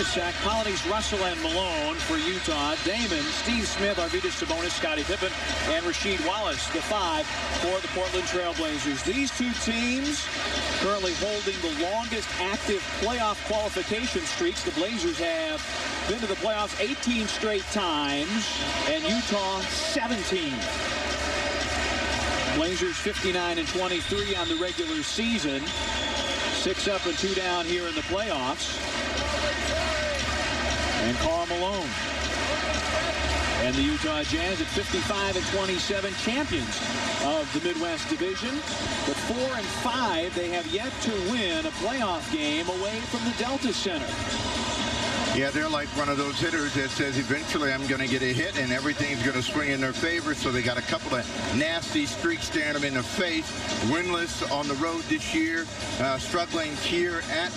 Hornacek, Politis, Russell, and Malone for Utah. Damon, Steve Smith, Arvydas Sabonis, Scottie Pippen, and Rasheed Wallace, the 5 for the Portland Trail Blazers. These two teams currently holding the longest active playoff qualification streaks. The Blazers have been to the playoffs 18 straight times, and Utah 17. Blazers 59-23 on the regular season. 6 up and 2 down here in the playoffs. And Karl Malone. And the Utah Jazz at 55-27, champions of the Midwest Division. But 4-5, they have yet to win a playoff game away from the Delta Center. Yeah, they're like one of those hitters that says eventually I'm going to get a hit and everything's going to swing in their favor. So they got a couple of nasty streaks staring them in the face. Winless on the road this year, struggling here at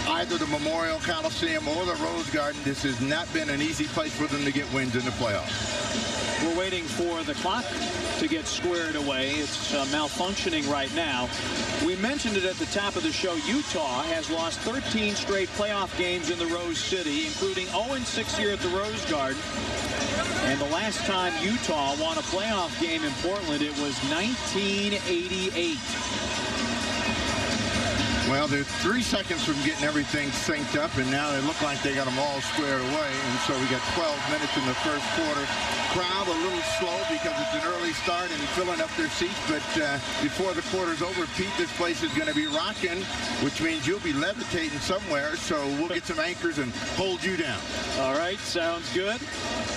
either the Memorial Coliseum or the Rose Garden. This has not been an easy place for them to get wins in the playoffs. We're waiting for the clock to get squared away. It's malfunctioning right now. We mentioned it at the top of the show. Utah has lost 13 straight playoff games in the Rose City, including 0-6 here at the Rose Garden. And the last time Utah won a playoff game in Portland, it was 1988. Well, they're 3 seconds from getting everything synced up, and now they look like they got them all squared away. And so we got 12 minutes in the first quarter. Crowd a little slow because it's an early start and filling up their seats. But before the quarter's over, Pete, this place is going to be rocking, which means you'll be levitating somewhere. So we'll get some anchors and hold you down. All right, sounds good.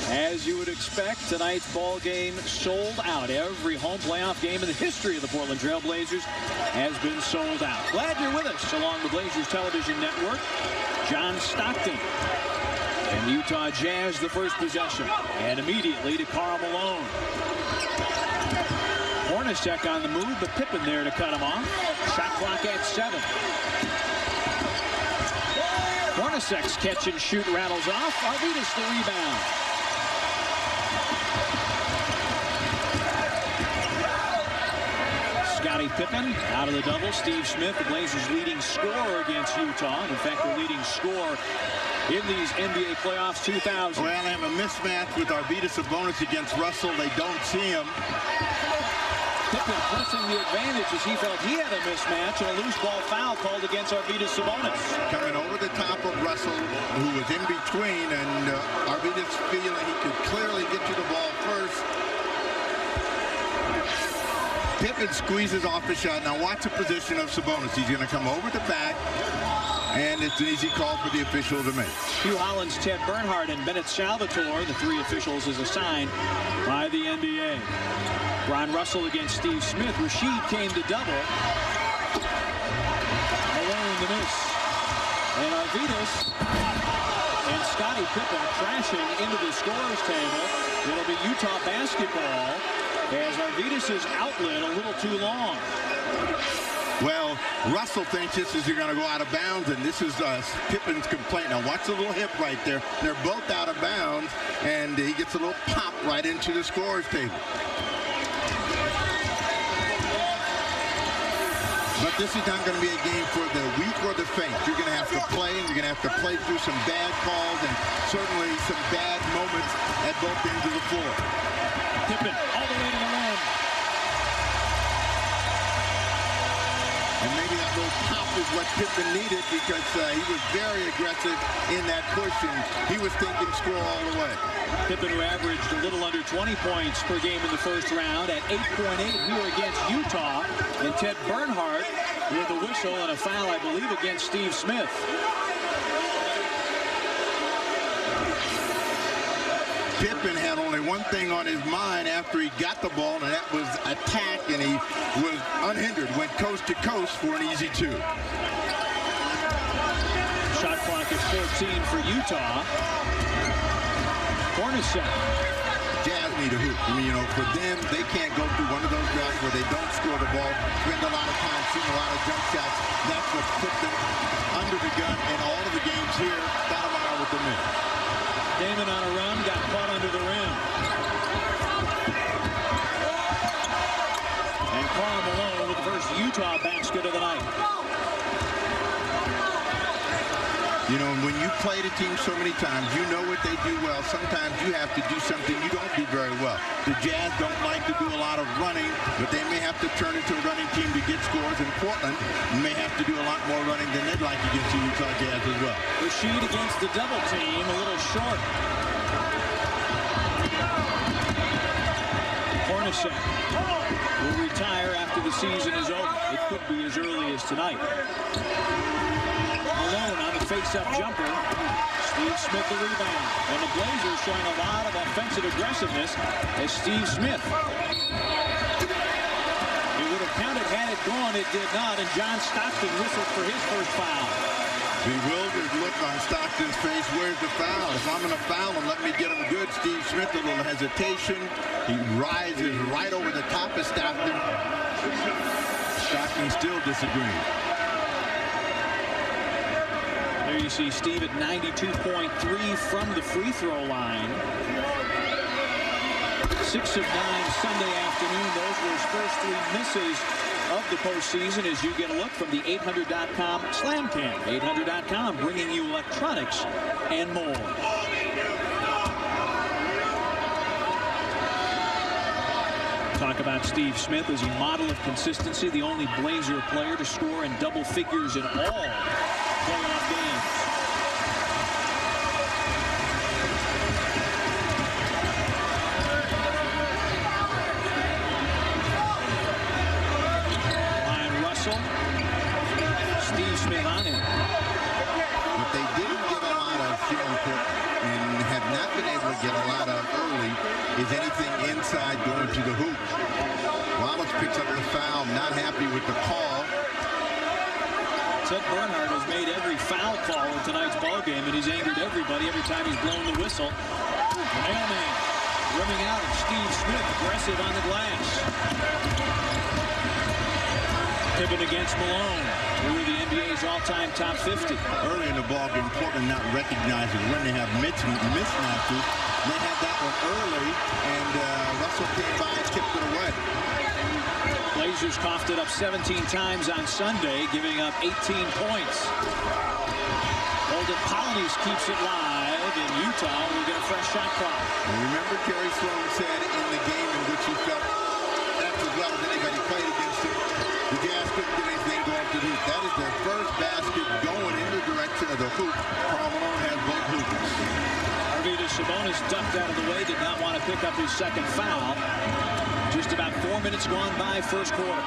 As you would expect, tonight's ball game sold out. Every home playoff game in the history of the Portland Trail Blazers has been sold out. Glad you're with us along the Blazers television network. John Stockton and the Utah Jazz, the first possession. And immediately to Karl Malone. Hornacek on the move, but Pippen there to cut him off. Shot clock at 7. Hornacek's catch and shoot rattles off. Arvydas the rebound. Scottie Pippen out of the double. Steve Smith, the Blazers' leading scorer against Utah. In fact, the leading scorer in these NBA playoffs 2000. Well, they have a mismatch with Arvydas Sabonis against Russell. They don't see him. Pippen pressing the advantage as he felt he had a mismatch, and a loose ball foul called against Arvydas Sabonis. Coming over the top of Russell, who was in between, and Arvydas feeling he could clearly get to the ball first. Pippen squeezes off the shot. Now watch the position of Sabonis. He's going to come over the back, and it's an easy call for the official to make. Hugh Hollins, Ted Bernhardt, and Bennett Salvatore, the 3 officials as assigned by the NBA. Ron Russell against Steve Smith. Rasheed came to double. Malone the miss. And Arvydas and Scottie Pippen crashing into the scorer's table. It'll be Utah basketball as Arvydas' outlet a little too long. Well, Russell thinks this is going to go out of bounds, and this is Pippen's complaint. Now watch the little hip right there. They're both out of bounds, and he gets a little pop right into the scorer's table. But this is not going to be a game for the weak or the faint. You're going to have to play, and you're going to have to play through some bad calls and certainly some bad moments at both ends of the floor. Pippen all the way to the rim. And maybe that little pop is what Pippen needed, because he was very aggressive in that push, and he was thinking score all the way. Pippen, who averaged a little under 20 points per game in the first round, at 8.8 here against Utah. And Ted Bernhardt with a whistle and a foul, I believe, against Steve Smith. Pippen had only one thing on his mind after he got the ball, and that was attack, and he was unhindered, went coast to coast for an easy 2. Shot clock is 14 for Utah. Hornacek. Jazz need a hoop. I mean, you know, for them, they can't go through one of those drives where they don't score the ball, spend a lot of time shooting a lot of jump shots. That's what put them under the gun in all of the games here. Stoudemire with the miss. Damon on a run, got caught under the rim. And Karl Malone with the first Utah basket of the night. You know, when you play the team so many times, you know what they do well. Sometimes you have to do something you don't do very well. The Jazz don't like to do a lot of running, but they may have to turn into a running team to get scores. And Portland may have to do a lot more running than they'd like against the Utah Jazz as well. Rashid against the double team, a little short. Hornacek will retire after the season is over. It could be as early as tonight. Malone on the face-up jumper. Steve Smith the rebound. And the Blazers showing a lot of offensive aggressiveness as Steve Smith. It would have counted had it gone. It did not. And John Stockton whistled for his first foul. Bewildered look on Stockton's face. Where's the foul? If I'm going to foul him, let me get him good. Steve Smith, a little hesitation. He rises right over the top of Stockton. Stockton still disagreeing. There you see Steve at 92.3 from the free throw line. 6 of 9 Sunday afternoon. Those were his first 3 misses of the postseason as you get a look from the 800.com Slam Cam. 800.com bringing you electronics and more. Talk about Steve Smith as a model of consistency, the only Blazer player to score in double figures in all playoff games. Ryan Russell, Steve Smith on him. But they didn't get a lot of and have not been able to get a lot of early is anything inside going to the hoop. Wallace picks up the foul, not happy with the call. Ted Bernhardt has made every foul call in tonight's ballgame, and he's angered everybody every time he's blown the whistle. The mailman rimming out, and Steve Smith aggressive on the glass. Pippen against Malone, who are the NBA's all-time top 50. Early in the ballgame, Portland not recognizing when they have mismatches. They had that one early, and Russell came by and tipped it away. Blazers coughed it up 17 times on Sunday, giving up 18 points. Holden Polynice keeps it live in Utah. We'll get a fresh shot clock. And remember, Jerry Sloan said in the game in which he felt that's as well as anybody played against him, the Jazz couldn't get anything going to the hoop. That is their first basket going in the direction of the hoop. Karl Malone has both hoopers. Arvydas Sabonis ducked out of the way, did not want to pick up his second foul. Just about 4 minutes gone by first quarter.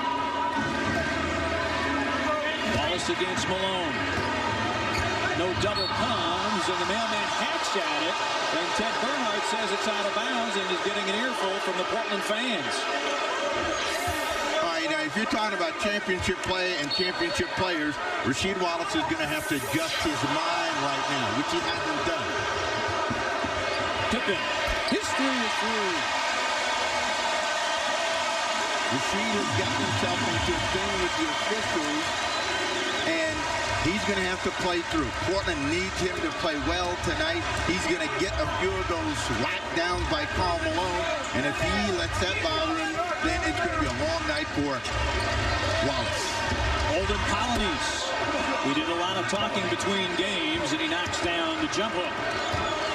Wallace against Malone. No double comes, and the mailman hacks at it. And Ted Bernhardt says it's out of bounds and is getting an earful from the Portland fans. All right, now if you're talking about championship play and championship players, Rasheed Wallace is going to have to adjust his mind right now, which he hasn't done. Pippen, his three is through. Rasheed has gotten himself into a thing with the officials, and he's going to have to play through. Portland needs him to play well tonight. He's going to get a few of those whack downs by Karl Malone, and if he lets that bother him, then it's going to be a long night for Wallace. Holden Polynice. We did a lot of talking between games, and he knocks down the jump hook.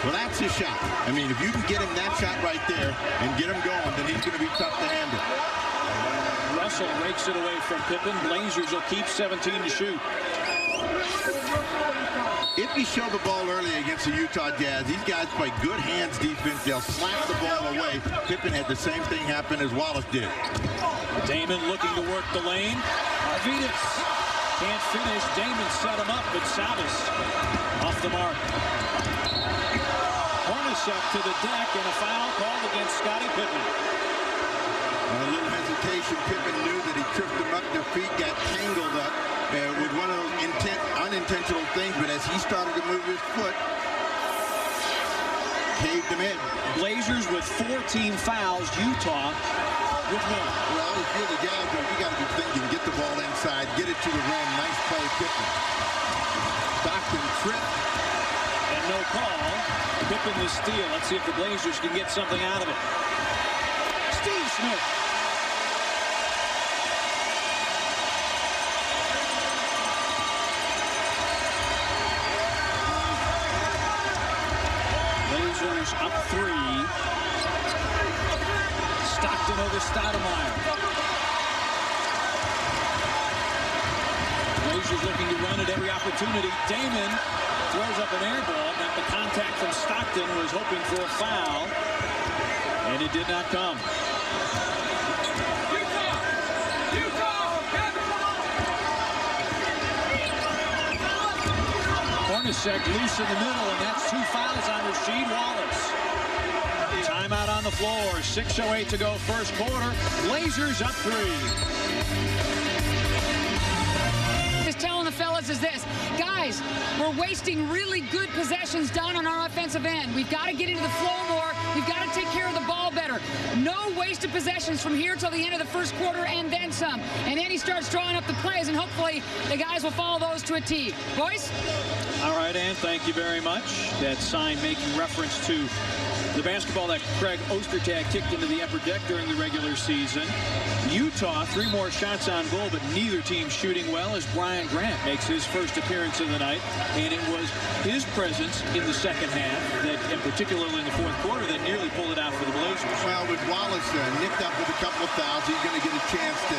Well, that's his shot. I mean, if you can get him that shot right there and get him going, then he's going to be tough to handle. Russell rakes it away from Pippen. Blazers will keep 17 to shoot. If he showed the ball early against the Utah Jazz, these guys play good hands defense. They'll slap the ball away. Pippen had the same thing happen as Wallace did. Damon looking to work the lane. Arvydas can't finish. Damon set him up, but Savas off the mark. Hornacek to the deck, and a foul called against Scottie Pippen. A little hesitation. Pippen knew that he tripped him up. Their feet got tangled up with one of those unintentional things, but as he started to move his foot, caved him in. Blazers with 4 fouls. Utah with 1. Well, if you're the Jazz, you got to be thinking, get the ball inside, get it to the rim. Nice play, Pippen. Stockton tripped. And no call. Pippen the steal. Let's see if the Blazers can get something out of it. Steve Smith. Blazers up 3. Stockton over Stoudemire. Blazers looking to run at every opportunity. Damon throws up an air ball. Now the contact from Stockton was hoping for a foul, and it did not come. Hornacek loose in the middle, and that's 2 fouls on Rasheed Wallace. Timeout on the floor. 6:08 to go first quarter. Blazers up 3. Just telling the fellas is this, guys, we're wasting really good possessions down on our offensive end. We've got to get into the flow more. We've got to take care of the ball better. No wasted possessions from here till the end of the first quarter and then some. And then he starts drawing up the plays, and hopefully the guys will follow those to a T. Boys? All right, Ann, thank you very much. That sign making reference to the basketball that Craig Ostertag kicked into the upper deck during the regular season. Utah, 3 more shots on goal, but neither team shooting well as Brian Grant makes his first appearance of the night. And it was his presence in the second half, that, and particularly in the fourth quarter, that nearly pulled it out for the Blazers. Well, with Wallace nicked up with a couple of fouls, he's going to get a chance to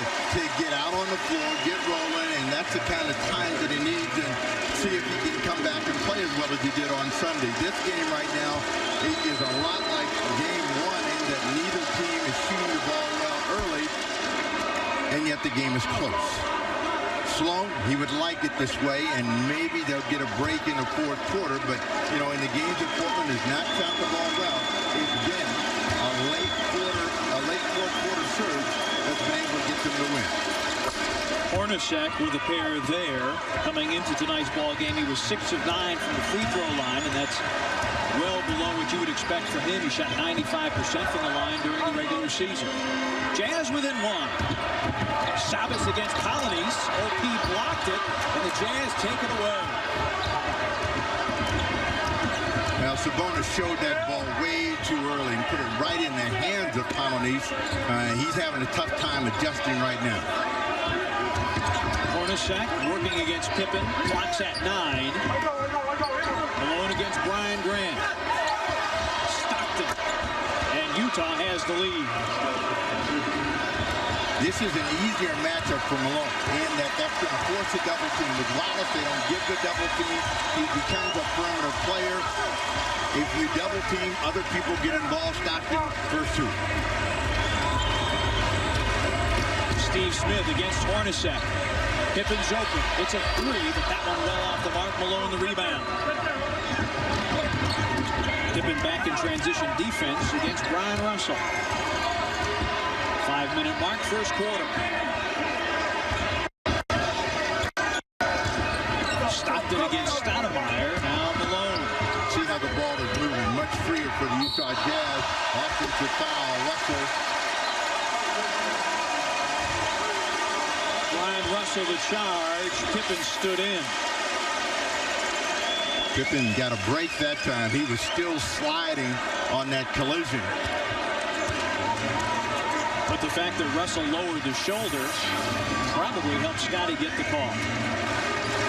get out on the floor, get rolling, and that's the kind of time that he needs, and see if he can come back and play as well as he did on Sunday. This game right now is a lot like game 1 in that neither team is shooting the ball well early, and yet the game is close. Sloan, he would like it this way, and maybe they'll get a break in the fourth quarter, but, you know, in the games that Portland has not shot the ball well, it's been a late fourth quarter surge that's been able to get them to win. Hornacek with a pair there. Coming into tonight's ball game, he was 6 of 9 from the free throw line, and that's well below what you would expect from him. He shot 95% from the line during the regular season. Jazz within 1. Sabas against Colonies. OP blocked it, and the Jazz take it away. Now, Sabonis showed that ball way too early and put it right in the hands of Colonies. He's having a tough time adjusting right now. Hornacek working against Pippen. Clock's at 9. Malone against Brian Grant. Stockton. And Utah has the lead. This is an easier matchup for Malone, and that's going to force a double team. With Wallace, they don't give the double team. He becomes a perimeter player. If you double team, other people get involved. Stockton, first 2. Steve Smith against Hornacek. Pippen's open. It's a 3, but that one well off the mark. Malone the rebound. Pippen back in transition defense against Brian Russell. 5-minute mark, first quarter. Stockton against Stoudemire. Now Malone. See how the ball is moving much freer for the Utah Jazz. Offensive foul, Russell. Brian Russell the charge. Pippen stood in. Pippen got a break that time. He was still sliding on that collision. But the fact that Russell lowered the shoulder probably helped Scotty get the call.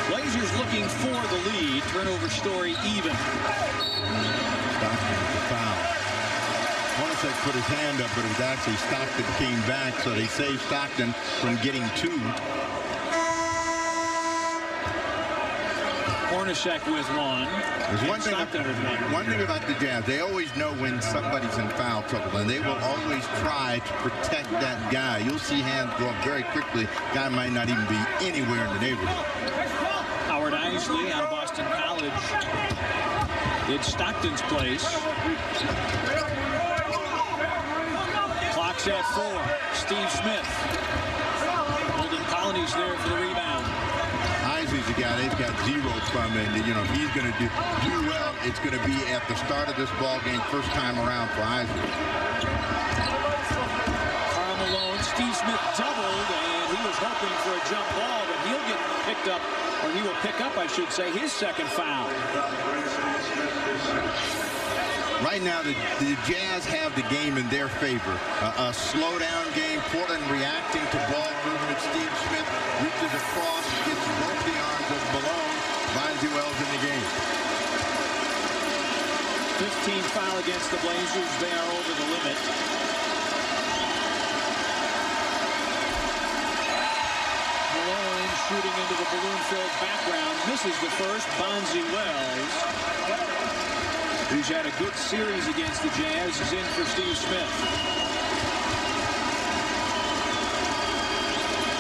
Blazers looking for the lead. Turnover story even. Stockton with the foul. Hornacek put his hand up, but it was actually Stockton came back, so they saved Stockton from getting 2. Hornacek with 1. There's one thing about the Jazz. They always know when somebody's in foul trouble, and they will always try to protect that guy. You'll see hands go up very quickly. Guy might not even be anywhere in the neighborhood. Howard Isley out of Boston College in Stockton's place. Clock's at 4. Steve Smith. Holding Colonies there for the rebound. Isley's a guy they've got 0 from, and you know he's going to do well. It's going to be at the start of this ball game, first time around for Isley. Karl Malone, Steve Smith doubled, and he was hoping for a jump ball, but he'll get picked up, or he will pick up, I should say, his second foul. Right now, the Jazz have the game in their favor. A slow-down game. Portland reacting to ball movement. Steve Smith reaches across, gets both the arms of Malone. Finds who else in the game. 15th foul against the Blazers. They are over the limit. Malone shooting into the balloon-filled background. Misses the first. Bonzi Wells, who's had a good series against the Jazz, is in for Steve Smith.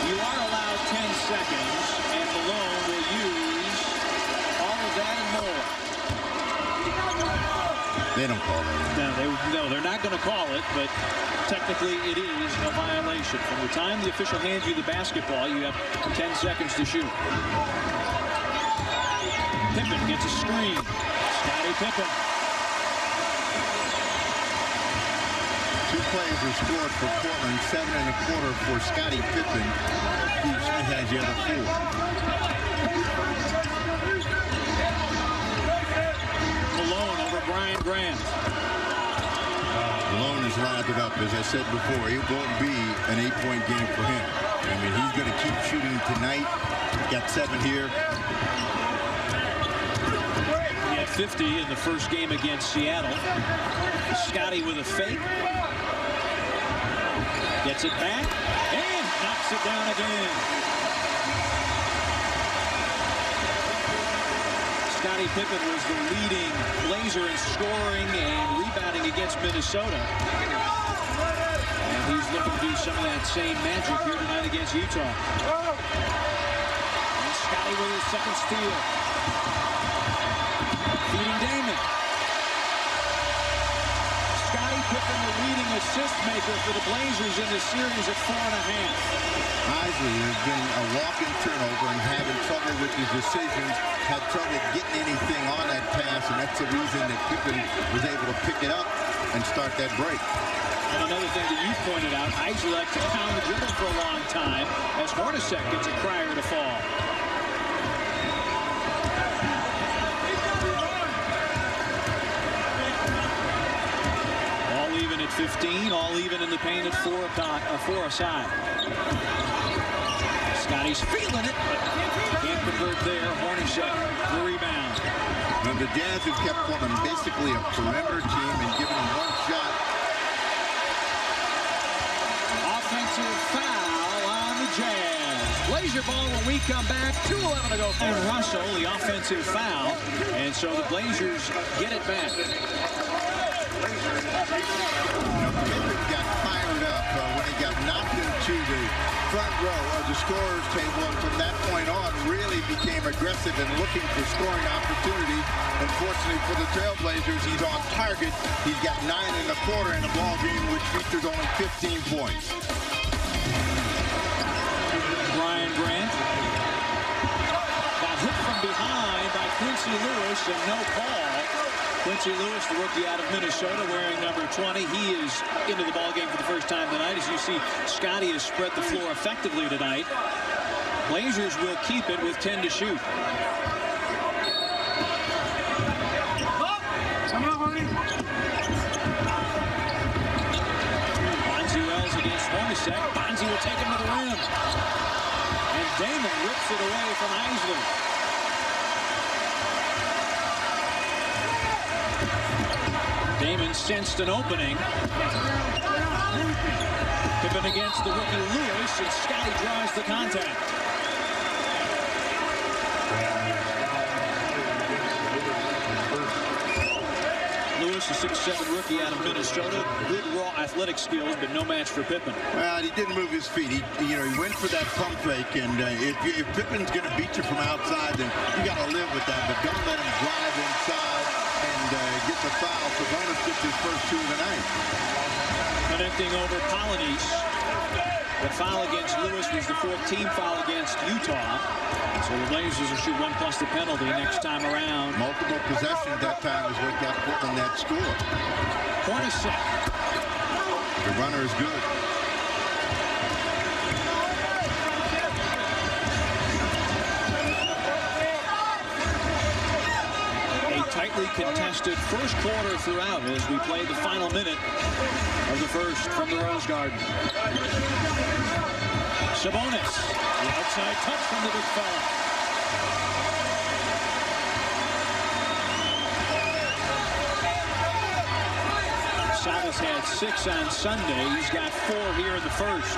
You are allowed 10 seconds, and Malone will use all of that and more. They don't call that. No, they're not going to call it, but technically it is a violation. From the time the official hands you the basketball, you have 10 seconds to shoot. Pippen gets a screen. Scottie Pippen. Two players who scored for Portland, 7.25 for Scottie Pippen. Steve Smith has the other 4. Malone over Brian Grant. Malone has lined it up. As I said before, it won't be an 8-point game for him. I mean, he's going to keep shooting tonight. Got 7 here. He had 50 in the first game against Seattle. Scottie with a fake. Gets it back and knocks it down again. Scottie Pippen was the leading Blazer in scoring and rebounding against Minnesota. And he's looking to do some of that same magic here tonight against Utah. And Scottie with his second steal. Feeding Damon. Scottie Pippen, the leading assist maker for the Blazers in the series at 4.5. Isley has been a walking turnover and having trouble with his decisions, had trouble getting anything on that pass, and that's the reason that Pippen was able to pick it up and start that break. And another thing that you pointed out, Isley likes to pound the dribble for a long time as Hornacek gets a crier to fall. All even at 15, all even in the paint at 4 aside. Scottie's feeling it, but can't convert there. Hornacek, the rebound. Now the Jazz have kept Portland basically a perimeter team and given them one shot. Offensive foul on the Jazz. Blazer ball when we come back. 2:11 to go. And Russell, the offensive foul. And so the Blazers get it back. Pippen got fired up when he got knocked into the front row of the scorer's table, and from that point on really became aggressive and looking for scoring opportunities. Unfortunately for the Trailblazers, he's on target. He's got 9.25 in the ball game, which features only 15 points. Brian Grant got hit from behind by Quincy Lewis and no call. Quincy Lewis, the rookie out of Minnesota, wearing number 20. He is into the ballgame for the first time tonight. As you see, Scottie has spread the floor effectively tonight. Blazers will keep it with 10 to shoot. Bonzi Wells against Hornacek. Bonzi will take him to the rim. And Damon rips it away from Isley. Damon sensed an opening. Pippen against the rookie Lewis, and Scottie draws the contact. Lewis, a 6'7" rookie out of Minnesota. Good raw athletic skills, but no match for Pippen. Well, he didn't move his feet. He went for that pump fake, and if Pippen's going to beat you from outside, then you got to live with that. But don't let him drive inside and get the foul. Sabonis gets his first 2 of the night. Connecting over Polonese. The foul against Lewis was the 14th foul against Utah. So the Blazers will shoot 1 plus the penalty next time around. Multiple possessions that time is what got Portland that score. Hornacek. The runner is good. A tightly contested first quarter throughout as we play the final minute of the first from the Rose Garden. Sabonis, the outside touch from the big fella. Wallace had 6 on Sunday. He's got 4 here in the first.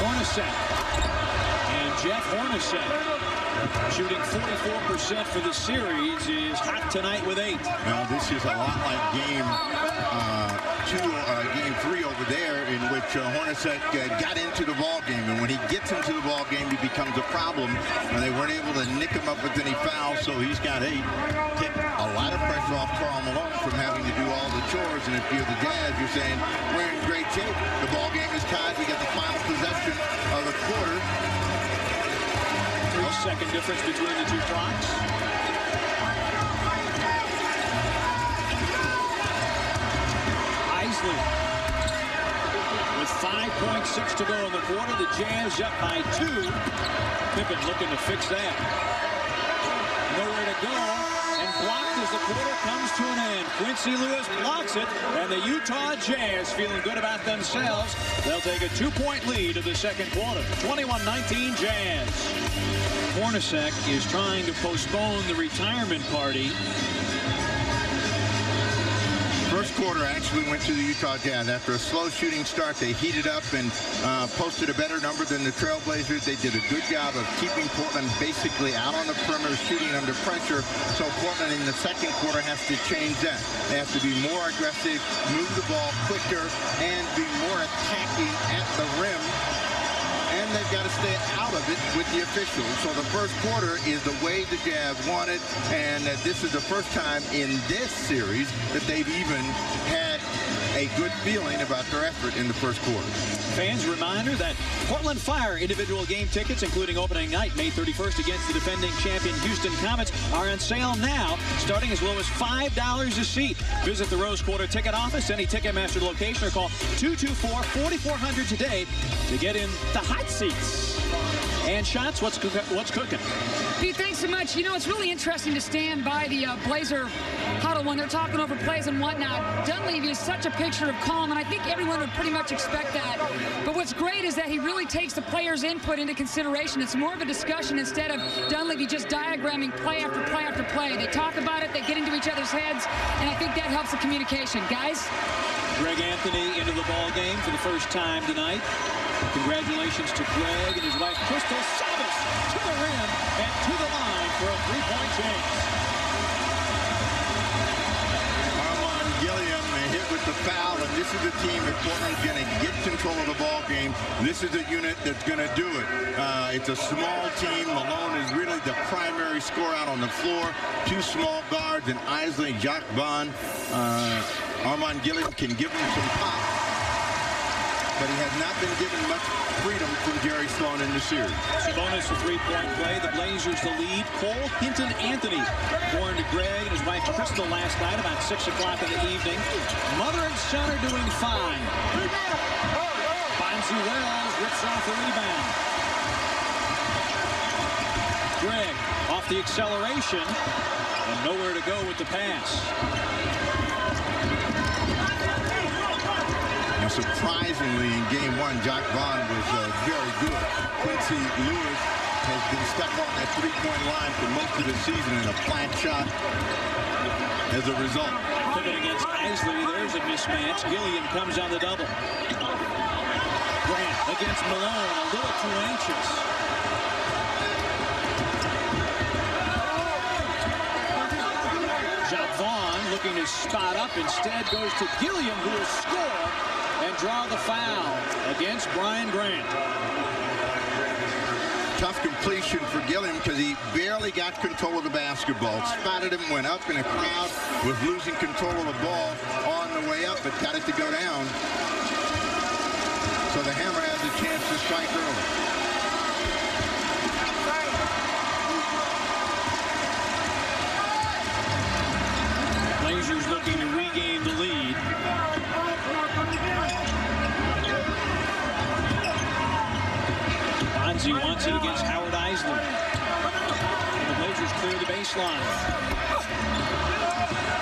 Hornacek. And Jeff Hornacek, shooting 44% for the series, is hot tonight with 8. Now, this is a lot like game 3 over there, in which Hornacek got into the ball game, and when he gets into the ball game, he becomes a problem. And they weren't able to nick him up with any fouls, so he's got 8. Take a lot of pressure off Karl Malone from having to do all the chores. And if you're the Jazz, you're saying we're in great shape. The ball game is tied. We got the final possession of the quarter. 3-second difference between the two clocks. Isley with 5.6 to go in the quarter. The Jazz up by 2. Pippen looking to fix that. Nowhere to go, and blocked as the quarter comes to an end. Quincy Lewis blocks it, and the Utah Jazz feeling good about themselves. They'll take a 2-point lead of the second quarter. 21-19 Jazz. Hornacek is trying to postpone the retirement party. First quarter actually went to the Utah Jazz. After a slow shooting start, they heated up and posted a better number than the Trailblazers. They did a good job of keeping Portland basically out on the perimeter, shooting under pressure. So Portland in the second quarter has to change that. They have to be more aggressive, move the ball quicker, and be more attacking at the rim. And they've got to stay out of it with the officials. So the first quarter is the way the Jazz want it, and this is the first time in this series that they've even had a good feeling about their effort in the first quarter. Fans, reminder that Portland Fire individual game tickets, including opening night May 31st against the defending champion Houston Comets, are on sale now, starting as low as $5 a seat. Visit the Rose Quarter ticket office, any Ticketmaster location, or call 224-4400 today to get in the hot seats. And Shots, what's cooking? Pete, thanks so much. You know, it's really interesting to stand by the Blazer huddle when they're talking over plays and whatnot. Dunleavy is such a picture of calm, and I think everyone would pretty much expect that. But what's great is that he really takes the players' input into consideration. It's more of a discussion instead of Dunleavy just diagramming play after play after play. They talk about it, they get into each other's heads, and I think that helps the communication. Guys? Greg Anthony into the ball game for the first time tonight. Congratulations to Greg and his wife Crystal. Sabas to the rim and to the line for a 3-point chance. Armand Gilliam hit with the foul, and this is a team that Portland's going to get control of the ball game. This is a unit that's going to do it. It's a small team. Malone is really the primary scorer out on the floor. 2 small guards, and Isley, Jacques Vaughn. Armand Gilliam can give him some pop, but he has not been given much freedom from Jerry Sloan in the series. Sabonis a 3-point play. The Blazers the lead. Cole Hinton Anthony born to Greg and his wife Crystal last night about 6 o'clock in the evening. Mother and son are doing fine. Bonzi Wells rips off the rebound. Greg off the acceleration and nowhere to go with the pass. And surprisingly, in game 1, Jacques Vaughn was very good. Quincy Lewis has been stuck on that 3-point line for most of the season in a flat shot as a result. Pippen against Isley. There's a mismatch. Gilliam comes on the double. Grant against Malone. A little too anxious. Jacques Vaughn looking to spot up. Instead goes to Gilliam, who will score and draw the foul against Brian Grant. Tough completion for Gilliam because he barely got control of the basketball. Spotted him, went up in a crowd, was losing control of the ball on the way up, but got it to go down. So the Hammer has a chance to strike early. Blazers looking to regain the lead. Bonzi wants it against Howard Isley. And the Blazers clear the baseline.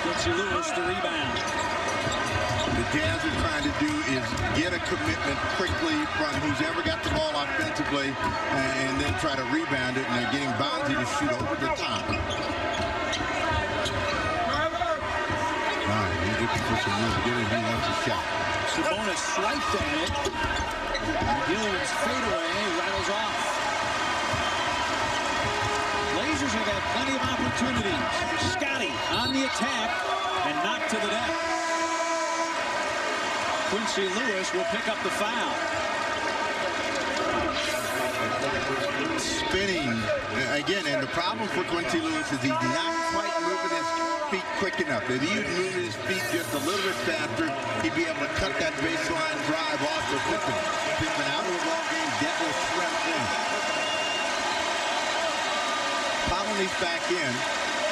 Quincy Lewis the rebound. the Jazz are trying to do is get a commitment quickly from who's ever got the ball offensively and then try to rebound it, and they're getting Bonzi to shoot over the top. All right, he's looking for some room. Get it, he wants a shot. Sabonis swiped at it. Gilliam's fadeaway rattles off. Blazers have had plenty of opportunities. Scotty on the attack and knocked to the deck. Quincy Lewis will pick up the foul. Spinning again, and the problem for Quincy Lewis is he's not quite moving his feet quick enough. If he would move his feet just a little bit faster, he'd be able to cut that baseline drive off of Pippen. Pippen out of the ball game, Detlef Schrempf in. Pavelny's back in.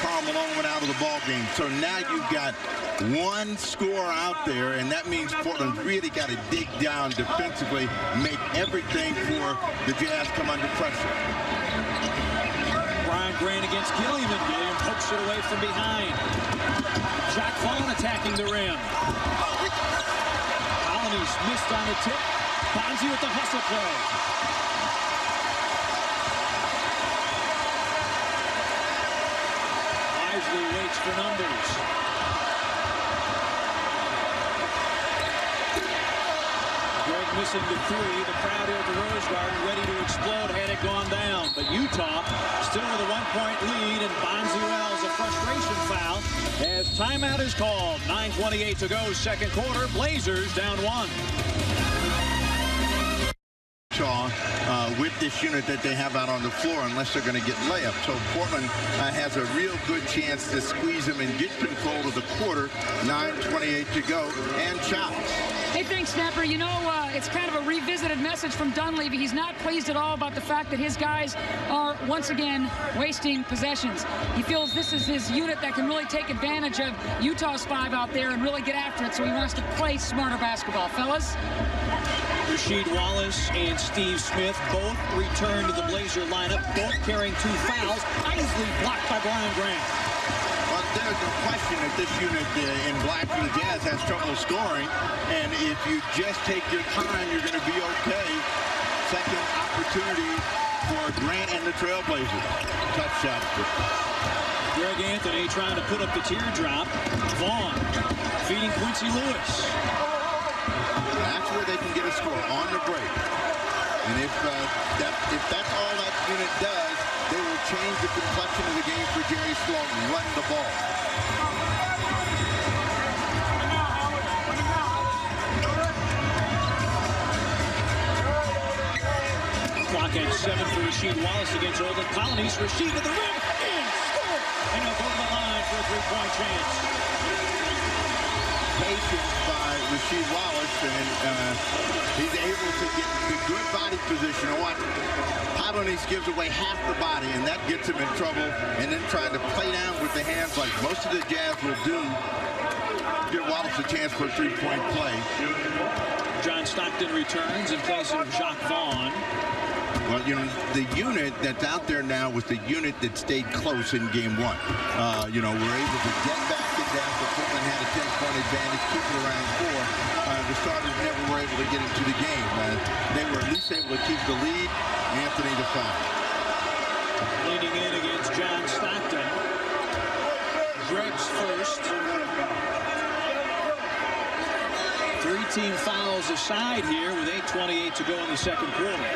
Karl Malone went out of the ball game. So now you've got one score out there, and that means Portland's really got to dig down defensively, make everything for the Jazz come under pressure. Brian Grant against Gilliam, and Gilliam pokes it away from behind. Jacques Vaughn attacking the rim. Colony's missed on the tip. Bonzi with the hustle play. Isley waits for numbers. Greg missing the three. The crowd here at the Rose Garden ready to explode had it gone down. But Utah still with a 1-point lead, and Bonzi Wells a frustration foul as timeout is called. 9:28 to go, second quarter. Blazers down 1. With this unit that they have out on the floor, unless they're going to get layups. So Portland has a real good chance to squeeze them and get control of the quarter. 9:28 to go, and shots. Hey, thanks, Snapper. You know, it's kind of a revisited message from Dunleavy. He's not pleased at all about the fact that his guys are, once again, wasting possessions. He feels this is his unit that can really take advantage of Utah's 5 out there and really get after it, so he wants to play smarter basketball. Fellas? Rasheed Wallace and Steve Smith both return to the Blazer lineup, both carrying 2 fouls. Isley blocked by Brian Grant. Well, there's no question that this unit in black for the Jazz has trouble scoring, and if you just take your time, you're going to be okay. Second opportunity for Grant and the Trailblazers. Tough shot. Greg Anthony trying to put up the teardrop. Vaughn feeding Quincy Lewis. That's where they can get a score, on the break. And if that's all that unit does, they will change the complexion of the game for Jerry Sloan. Run the ball. Clock at 7 for Rasheed Wallace against Oakland Colonies. Rasheed to the rim, in, score! And he'll go to the line for a 3-point chance. Patience by Rasheed Wallace, and he's able to get the good body position. Watch, Pavelny gives away half the body, and that gets him in trouble. And then trying to play down with the hands like most of the Jazz will do, give Wallace a chance for a 3-point play. John Stockton returns in place of Jacques Vaughn. Well, you know, the unit that's out there now was the unit that stayed close in game 1. You know, we're able to get back in down. Portland had a 10-point advantage, keep it around 4. The starters never were able to get into the game. They were at least able to keep the lead. Anthony to foul. Leaning in against John Stockton. Greg's first. 3-team fouls aside here with 8:28 to go in the second quarter.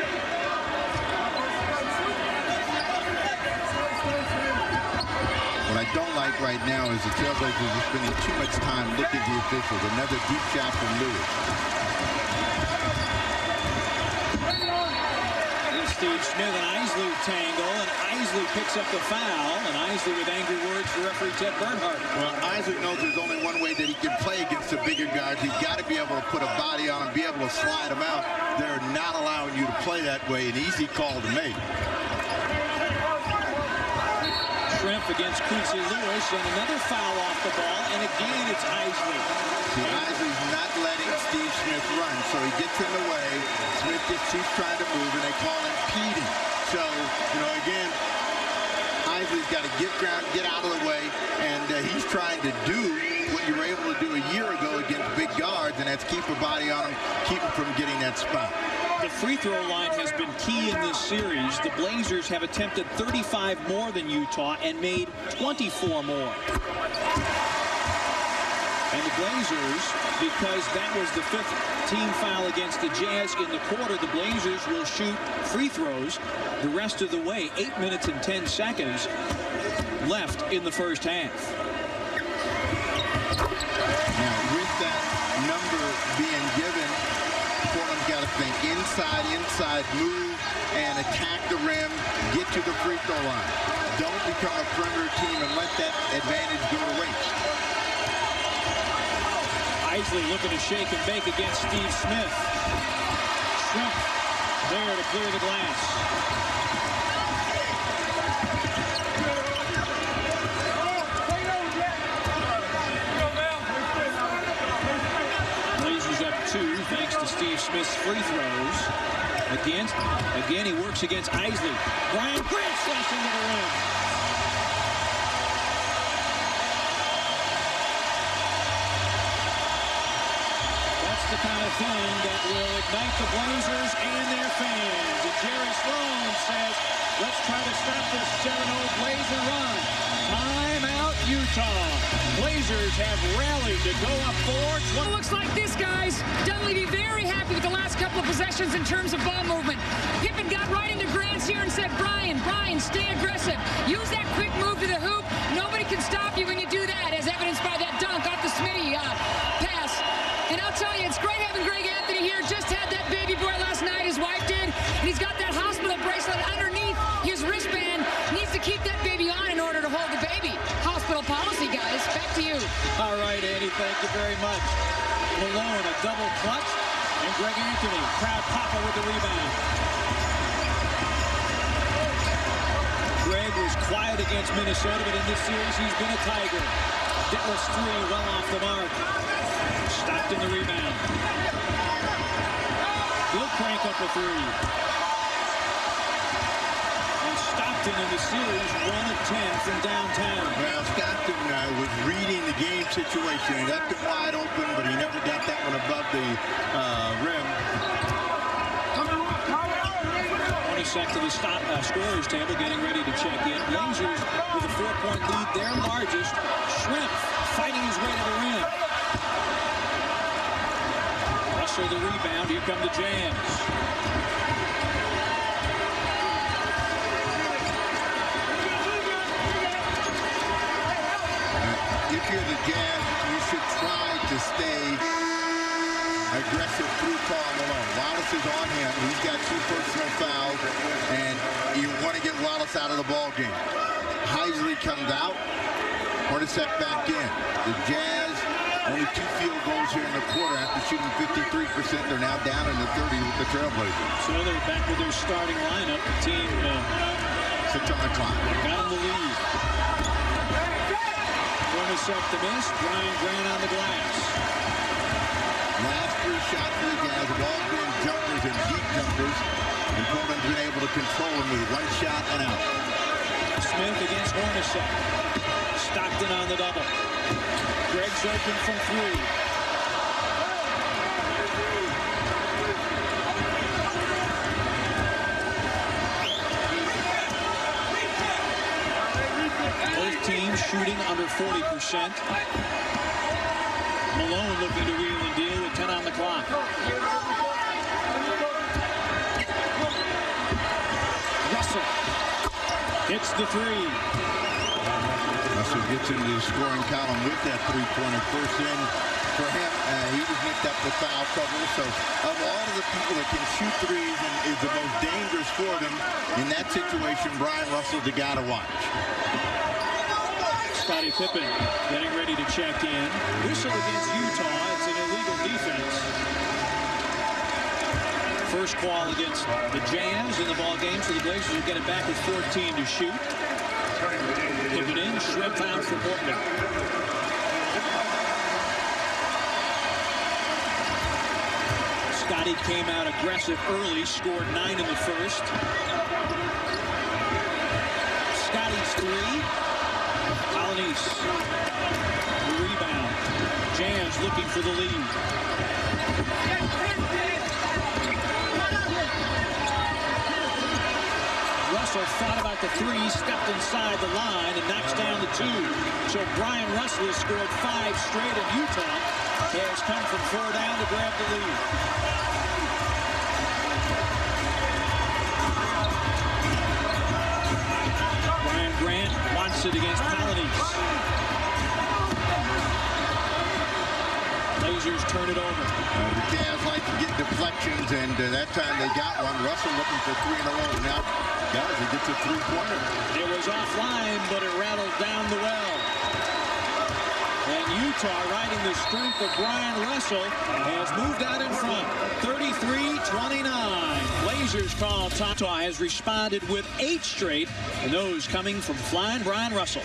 What I don't like right now is the Trailblazers are spending too much time looking at the officials. Another deep shot from Lewis. Here's Steve Smith and Isley tangle, and Isley picks up the foul, and Isley with angry words for referee Ted Bernhardt. Well, Isley knows there's only one way that he can play against the bigger guys. He's got to be able to put a body on him, be able to slide him out. They're not allowing you to play that way. An easy call to make. Schrempf against Quincy Lewis, and another foul off the ball, and again it's Isley. See, Isley's not letting Steve Smith run, so he gets in the way. Smith keeps trying to move, and they call him impeding. So, you know, again, Isley's got to get ground, get out of the way, and he's trying to do what you were able to do a year ago against big guards. minutes, keep a body on them, keep them from getting that spot. The free throw line has been key in this series. The Blazers have attempted 35 more than Utah and made 24 more. And the Blazers, because that was the 5th team foul against the Jazz in the quarter, the Blazers will shoot free throws the rest of the way. 8 minutes and 10 seconds left in the first half. Now, with that number being given, Portland's got to think inside, move, and attack the rim, get to the free throw line. Don't become a perimeter team and let that advantage go to waste. Isley looking to shake and bake against Steve Smith. Shrimp there to clear the glass. Blazers up 2 thanks to Steve Smith's free throws. Again, he works against Isley. Brian Grant slashing to the rim. The kind of thing that will ignite the Blazers and their fans. And Jerry Sloan says, let's try to stop this 7-0 Blazer run. Timeout, Utah. Blazers have rallied to go up 4. It looks like this, guys. Dunleavy very happy with the last couple of possessions in terms of ball movement. Pippen got right into Grant's here and said, Brian, stay aggressive. Use that quick move to the hoop. Nobody can stop you when you do that, as evidenced by that dunk off the Smitty pass. And I'll tell you, it's great having Greg Anthony here. Just had that baby boy last night, his wife did. And he's got that hospital bracelet underneath his wristband. Needs to keep that baby on in order to hold the baby. Hospital policy, guys. Back to you. All right, Andy, thank you very much. Malone, a double clutch. And Greg Anthony, crowd popper with the rebound. Greg was quiet against Minnesota, but in this series, he's been a Tiger. Dallas 3, well off the mark. Stopped in the rebound. He'll crank up a 3. And Stockton in the series, 1 of 10 from downtown. Well, Stockton was reading the game situation. He left it wide open, but he never got that one above the rim. 20 to the scorer's table, getting ready to check in. Blazers with a 4-point lead, their largest. Shrimp fighting his way to the rim. Russell the rebound. Here come the Jams. If you're the Jazz, you should try to stay aggressive through Karl Malone. Wallace is on him. He's got 2 personal fouls, and you want to get Wallace out of the ball game. Heisley comes out. Hornacek back in. The Jazz, only 2 field goals here in the quarter after shooting 53%. They're now down in the 30 with the Trailblazers. So they're back with their starting lineup. The team 6 on the clock. got in the lead. Hornacek to miss. Brian Grant on the glass. Last 3 shots for the Jazz have all been jumpers and deep jumpers, and Portland's been able to control them with 1 shot and out. Smith against Hornacek. Stockton on the double. Greg's open from 3. Both teams shooting under 40%. Malone looking to wheel and deal with 10 on the clock. Russell hits the 3. Russell gets into the scoring column with that 3-pointer. First in for him. He was nicked up with foul trouble. So of all of the people that can shoot threes and is the most dangerous for them in that situation, Brian Russell's the guy to watch. Scottie Pippen getting ready to check in. Whistle against Utah. It's an illegal defense. First call against the Jazz in the ball game, so the Blazers will get it back with 14 to shoot. Pippen in, Shrimp out for Portland. Scottie came out aggressive early, scored 9 in the first. Scottie's 3. Colonies, the rebound. Jams looking for the lead. Russell thought about the three, stepped inside the line, and knocks down the two. So Brian Russell has scored 5 straight, and Utah has come from 4 down to grab the lead. Brian Grant wants it against Polonese. Blazers turn it over. The Jazz like to get deflections, and that time they got one. Russell looking for 3 in a row. Now, guys, he gets a 3-pointer. It was offline, but it rattled down the well. And Utah, riding the strength of Brian Russell, has moved out in front. 33-29. Blazers call time. Utah has responded with 8 straight, and those coming from flying Brian Russell.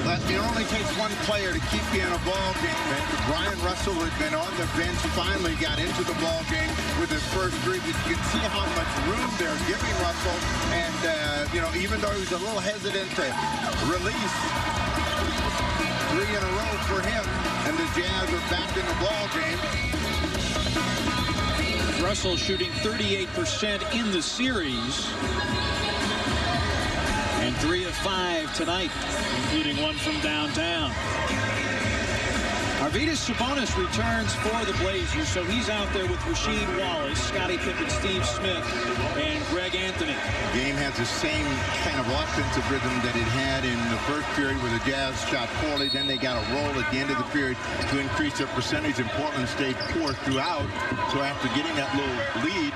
But it only takes one player to keep you in a ball game. And Brian Russell had been on the bench, finally got into the ball game with his first 3. You can see how much room they're giving Russell. And, you know, even though he was a little hesitant to release, 3 in a row for him. And the Jazz are back in the ball game. Russell shooting 38% in the series. And 3 of 5 tonight, including 1 from downtown. Arvydas Sabonis returns for the Blazers, so he's out there with Rasheed Wallace, Scottie Pippen, Steve Smith, and Greg Anthony. The game has the same kind of offensive rhythm that it had in the first period where the Jazz shot poorly. Then they got a roll at the end of the period to increase their percentage, and Portland stayed poor throughout. So after getting that little lead,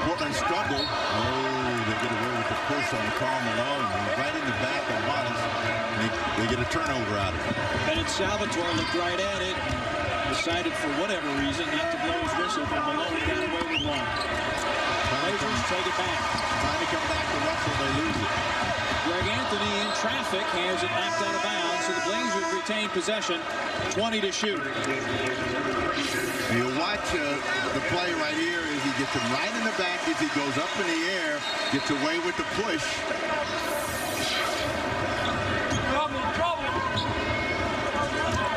Portland struggled. Oh, they get away with the push on Karl Malone. Right in the back of Wallace. They get a turnover out of it. Bennett Salvatore looked right at it. Decided for whatever reason not to blow his whistle, but Malone got away with one. Blazers take it back. Trying to come back to Russell, they lose it. Greg Anthony in traffic has it knocked out of bounds, so the Blazers retain possession. 20 to shoot. You watch the play right here as he gets him right in the back as he goes up in the air, gets away with the push.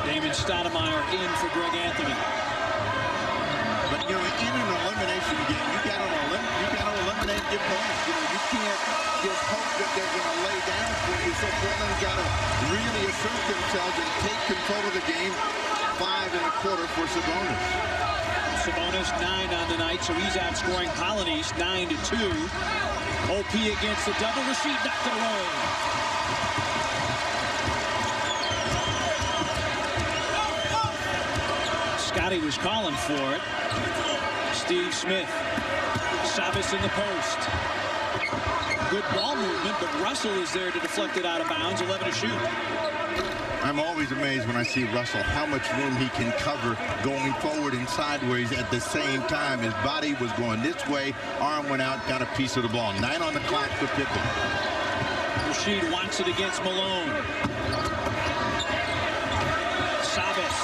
Damon Stoudemire in for Greg Anthony. But, you know, in an elimination game, you got to eliminate your opponents. You know, you can't just hope that they're going to lay down for you. So Portland's got to really assert themselves and take control of the game. 5.25 for Sabonis. Sabonis 9 on the night, so he's outscoring Polonese 9-2. OP against the double. Rasheed knocked it away. Scottie was calling for it. Steve Smith. Chavez in the post. Good ball movement, but Russell is there to deflect it out of bounds. 11 to shoot. I'm always amazed when I see Russell, how much room he can cover going forward and sideways at the same time. His body was going this way, arm went out, got a piece of the ball. 9 on the clock for Pippen. Rasheed wants it against Malone. Chavez.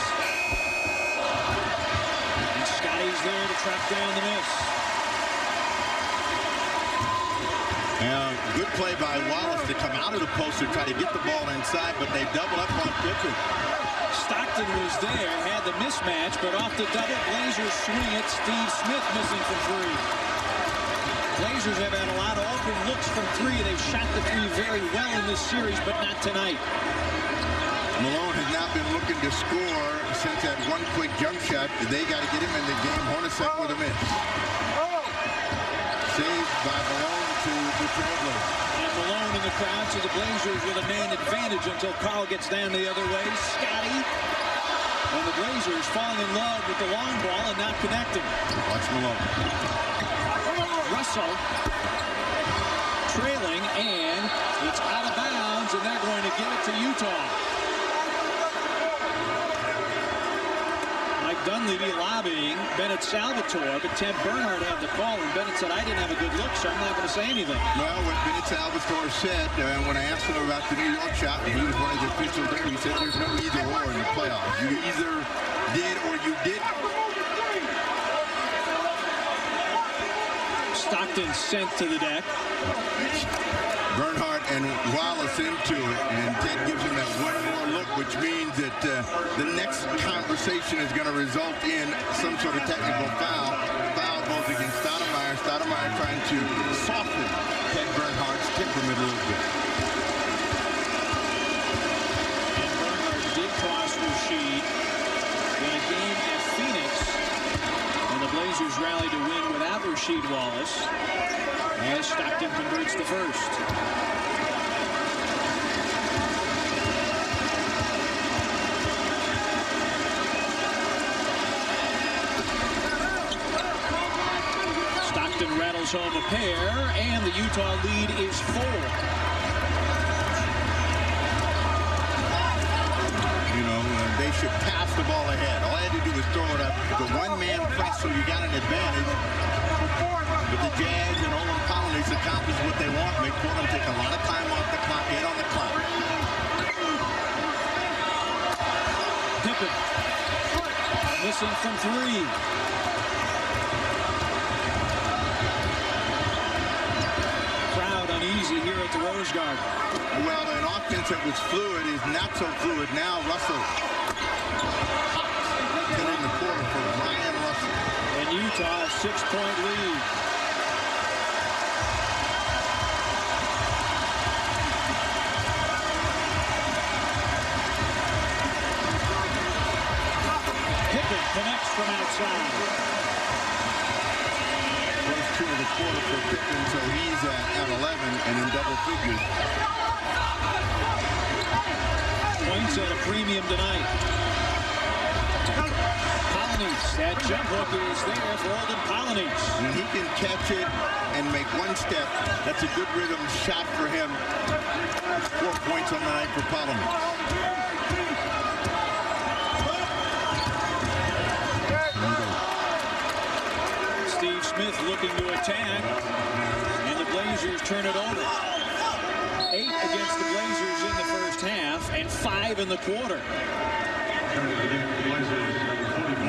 And Scottie's there to track down the miss. Now, good play by Wallace to come out of the post to try to get the ball inside, but they double up on Pippen. Stockton was there, had the mismatch, but off the double, Blazers swing it. Steve Smith missing from 3. Blazers have had a lot of open looks from 3. They've shot the 3 very well in this series, but not tonight. Malone has not been looking to score since that one quick jump shot. They got to get him in the game. Hornacek with a miss. Saved by Malone to the Trailblazers. And Malone in the crowd, so the Blazers with a man advantage until Carl gets down the other way. Scottie. And the Blazers falling in love with the long ball and not connecting. Watch Malone. Russell trailing, and it's out of bounds, and they're going to give it to Utah. Mike Dunleavy lobbying Bennett Salvatore, but Ted Bernhardt had the call, and Bennett said, I didn't have a good look, so I'm not going to say anything. Well, what Bennett Salvatore said, when I asked him about the New York shot, and he was one of the officials there, he said there's no either or in the playoffs. You either did or you didn't. Stockton sent to the deck. Bernhardt and Wallace into it, and Ted gives him that one more look, which means that the next conversation is going to result in some sort of technical foul. Foul goes against Stoudemire. Stoudemire trying to soften Ted Bernhardt. temperament a little bit. And Bernhardt did toss Rasheed in a game at Phoenix. And the Blazers rally to win without Rasheed Wallace as Stockton converts the first. Stockton rattles home a pair, and the Utah lead is 4. You know, they should pass the ball ahead. All I had to do was throw it up. The one-man press, so you got an advantage. But the Jazz and Olin Polynice accomplish what they want. Make Portland take a lot of time off the clock, in on the clock. Pippen missing from 3. Crowd uneasy here at the Rose Garden. Well, an offense that was fluid is not so fluid now. Russell in the quarter for Ryan Russell. And Utah, a 6-point lead. Pippen connects from outside. First 2 of the quarter for Pippen, so he's at 11 and in double figures. Points at a premium tonight. Polynice, that jump hook is there for Olin Polynice. When he can catch it and make one step, that's a good rhythm shot for him. 4 points on the night for Polynice. Steve Smith looking to attack, and the Blazers turn it over. 8 against the Blazers in the first half, and 5 in the quarter.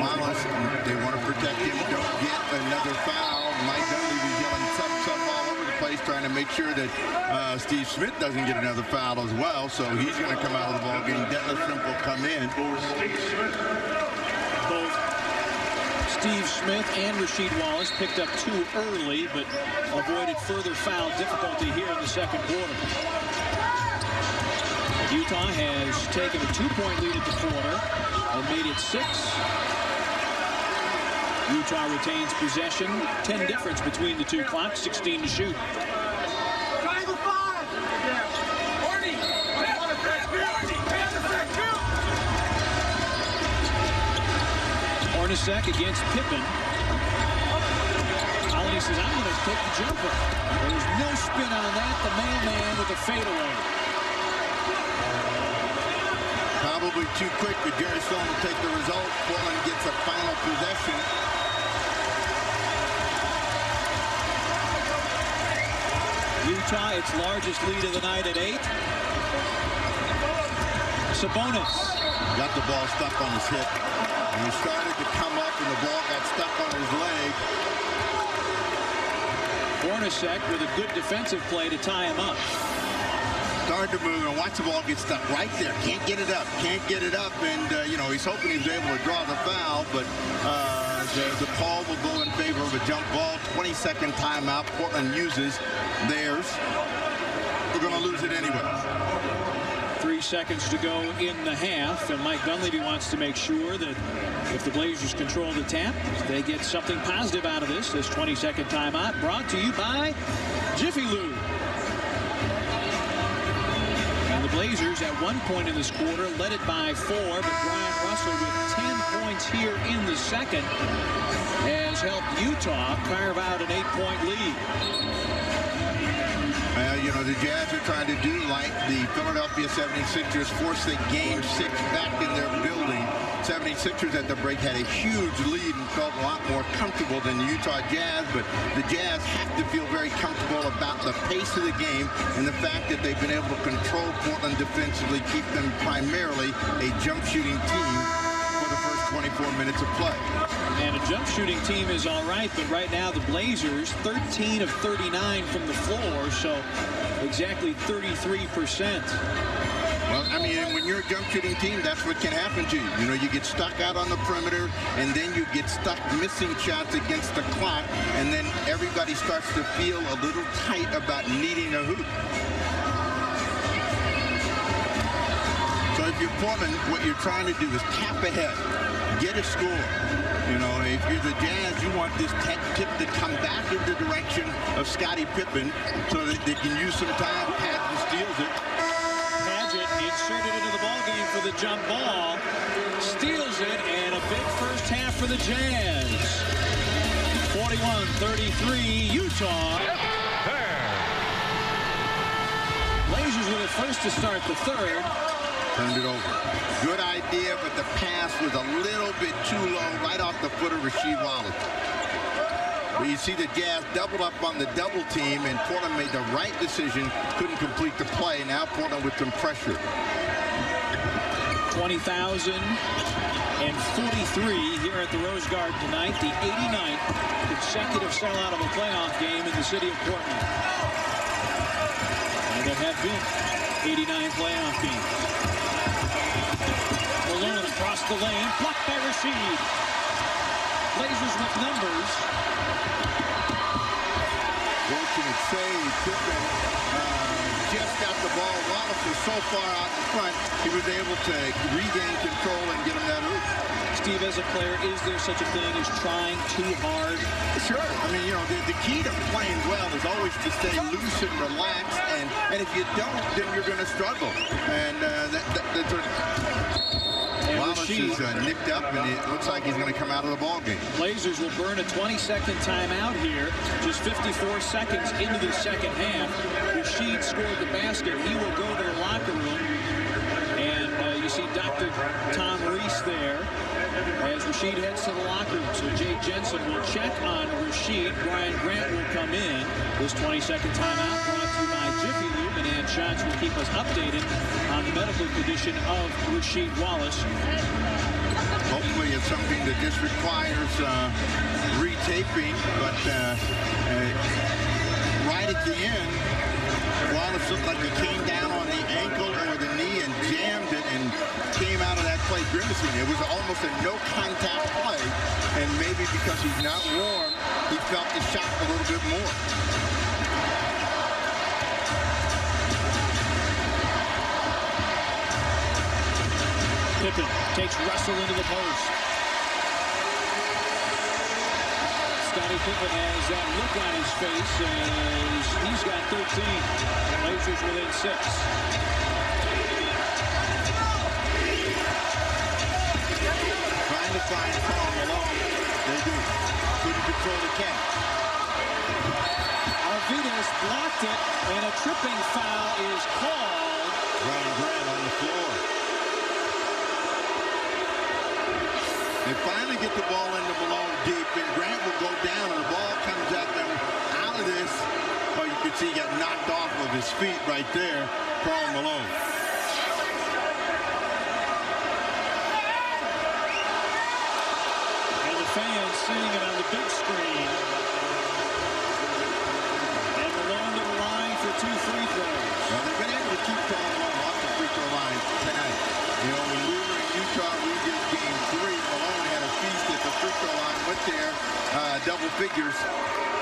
Wallace, they want to protect him. Don't get another foul. Mike Dunleavy's yelling sub all over the place, trying to make sure that Steve Smith doesn't get another foul as well. So he's going to come out of the ball game. Dennis Shrimp will come in. Both Steve Smith and Rasheed Wallace picked up 2 early, but avoided further foul difficulty here in the second quarter. Utah has taken a 2-point lead at the quarter and made it 6. Utah retains possession. 10 difference between the 2 clocks. 16 to shoot. Hornacek against Pippen. Polynice says, I'm going to take the jumper. There's no spin on that. The mailman with a fadeaway. Probably too quick, but Jerry Sloan will take the result. Portland gets a final possession. Utah, its largest lead of the night at 8. Sabonis. Got the ball stuck on his hip. And he started to come up, and the ball got stuck on his leg. Hornacek with a good defensive play to tie him up. Started to move, and watch the ball get stuck right there. Can't get it up. Can't get it up. And, you know, he's hoping he's able to draw the foul, but the call will go in favor of a jump ball. 20-second timeout. Portland uses theirs. We're going to lose it anyway. 3 seconds to go in the half, and Mike Dunleavy wants to make sure that if the Blazers control the tap, they get something positive out of this 20-second timeout, brought to you by Jiffy Lube. And the Blazers at one point in this quarter led it by 4, but Brian Russell with 10 points here in the second has helped Utah carve out an 8-point lead. Well, you know, the Jazz are trying to do like the Philadelphia 76ers, force the Game 6 back in their building. 76ers at the break had a huge lead and felt a lot more comfortable than the Utah Jazz, but the Jazz have to feel very comfortable about the pace of the game and the fact that they've been able to control Portland defensively, keep them primarily a jump shooting team for the first 24 minutes of play. And a jump shooting team is all right, but right now the Blazers 13 of 39 from the floor, so exactly 33%. Well, I mean, when you're a jump shooting team, that's what can happen to you. You know, you get stuck out on the perimeter, and then you get stuck missing shots against the clock, and then everybody starts to feel a little tight about needing a hoop. So if you're Portland, what you're trying to do is tap ahead, get a score. You know, if you're the Jazz, you want this tip to come back in the direction of Scottie Pippen so that they can use some time. Patton steals it. Paget inserted into the ball game for the jump ball. Steals it, and a big first half for the Jazz. 41-33, Utah. Blazers with it first to start the third. Turned it over. Good idea, but the pass was a little bit too low, right off the foot of Rasheed Wallace. But you see the Jazz doubled up on the double team, and Portland made the right decision, couldn't complete the play. Now Portland with some pressure. 20,043 here at the Rose Garden tonight, the 89th consecutive sellout of a playoff game in the city of Portland. And there have been 89 playoff games. Malone across the lane, blocked by Rasheed. Blazers with numbers. Fortunate save. Pippen just got the ball. Wallace was so far out in front, he was able to regain control and get him that hoop. Steve, as a player, is there such a thing as trying too hard? Sure. I mean, you know, the key to playing well is always to stay loose and relaxed. And if you don't, then you're going to struggle. And that's what... Wallace is nicked up, and it looks like he's going to come out of the ball game. Blazers will burn a 20-second timeout here. Just 54 seconds into the second half. Rasheed scored the basket. He will go to the locker room. And you see Dr. Tom Reese there as Rasheed heads to the locker room. So Jay Jensen will check on Rasheed. Brian Grant will come in. This 20-second timeout brought to you by Jiffy Lube, and Ann Schatz will keep us updated on the medical condition of Rasheed Wallace. Hopefully it's something that just requires retaping, but right at the end, Wallace looked like he came down on the ankle or the knee and jammed it and came out of that play grimacing. It was almost a no-contact play, and maybe because he's not warm, he felt the shot a little bit more. Pippen takes Russell into the post. Scottie Pippen has that look on his face as he's got 13. Blazers within 6. Trying to find Karl Malone. They do. Couldn't control the catch. Arvidas blocked it, and a tripping foul is called. Brian Grant on the floor. They finally get the ball into Malone deep, and Grant will go down, and the ball comes up, and out of this, oh, you can see he got knocked off of his feet right there, Karl Malone. And the fans seeing it on the big screen. And Malone to the line for 2 free throws. Well, they've been able to keep Karl Malone off the free throw line tonight. You know, when we were in Utah, we did game 3. Malone had a feast at the free throw line, went there, double figures.